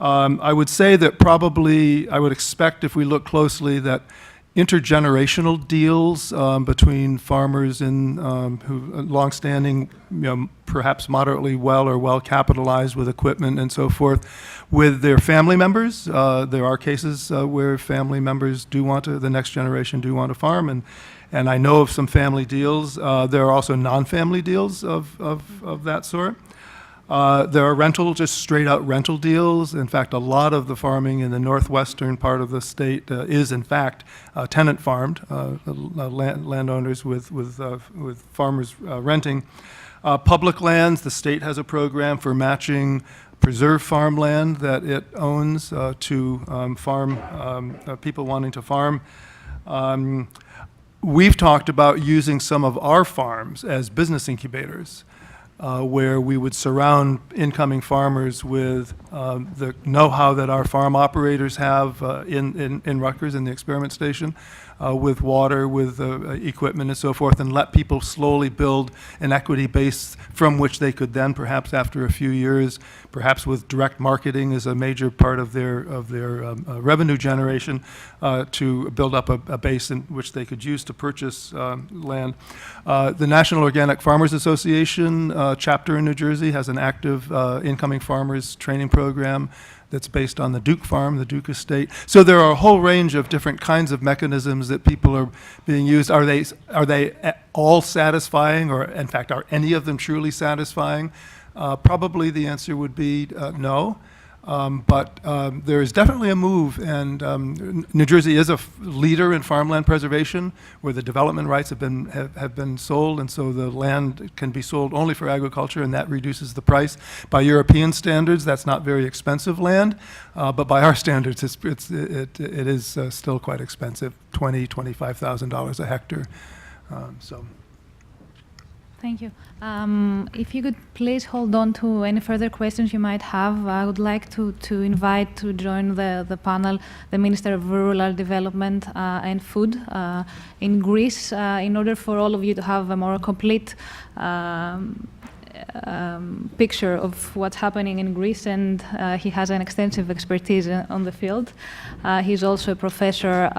I would say that probably, I would expect if we look closely that intergenerational deals between farmers in who longstanding, perhaps moderately well or well capitalized with equipment and so forth, with their family members. There are cases where family members do want to, the next generation do want to farm, and I know of some family deals. There are also non-family deals of that sort. There are just straight out rental deals. In fact, a lot of the farming in the northwestern part of the state is in fact tenant farmed, landowners with farmers renting. Public lands, the state has a program for matching preserved farmland that it owns to people wanting to farm. We've talked about using some of our farms as business incubators. Where we would surround incoming farmers with the know-how that our farm operators have in Rutgers, in the experiment station, with water, with equipment and so forth, and let people slowly build an equity base from which they could then, perhaps after a few years, perhaps with direct marketing as a major part of their revenue generation, to build up a base in which they could use to purchase land. The National Organic Farmers Association chapter in New Jersey has an active incoming farmers training program that's based on the Duke farm, the Duke estate. So there are a whole range of different kinds of mechanisms that people are being used. Are they all satisfying, or in fact, are any of them truly satisfying? Probably the answer would be no. But there is definitely a move, and New Jersey is a leader in farmland preservation, where the development rights have been sold, and so the land can be sold only for agriculture, and that reduces the price. By European standards, that's not very expensive land, but by our standards, it is still quite expensive, $20,000, $25,000 a hectare. So. Thank you. If you could please hold on to any further questions you might have, I would like to invite to join the panel the Minister of Rural Development and Food in Greece, in order for all of you to have a more complete picture of what's happening in Greece, and he has an extensive expertise on the field. He's also a professor,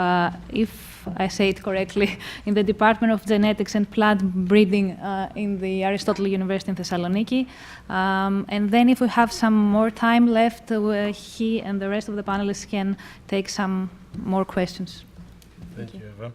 if I say it correctly, in the Department of Genetics and Plant Breeding in the Aristotle University in Thessaloniki. And then if we have some more time left, he and the rest of the panelists can take some more questions. Thank you, Eva.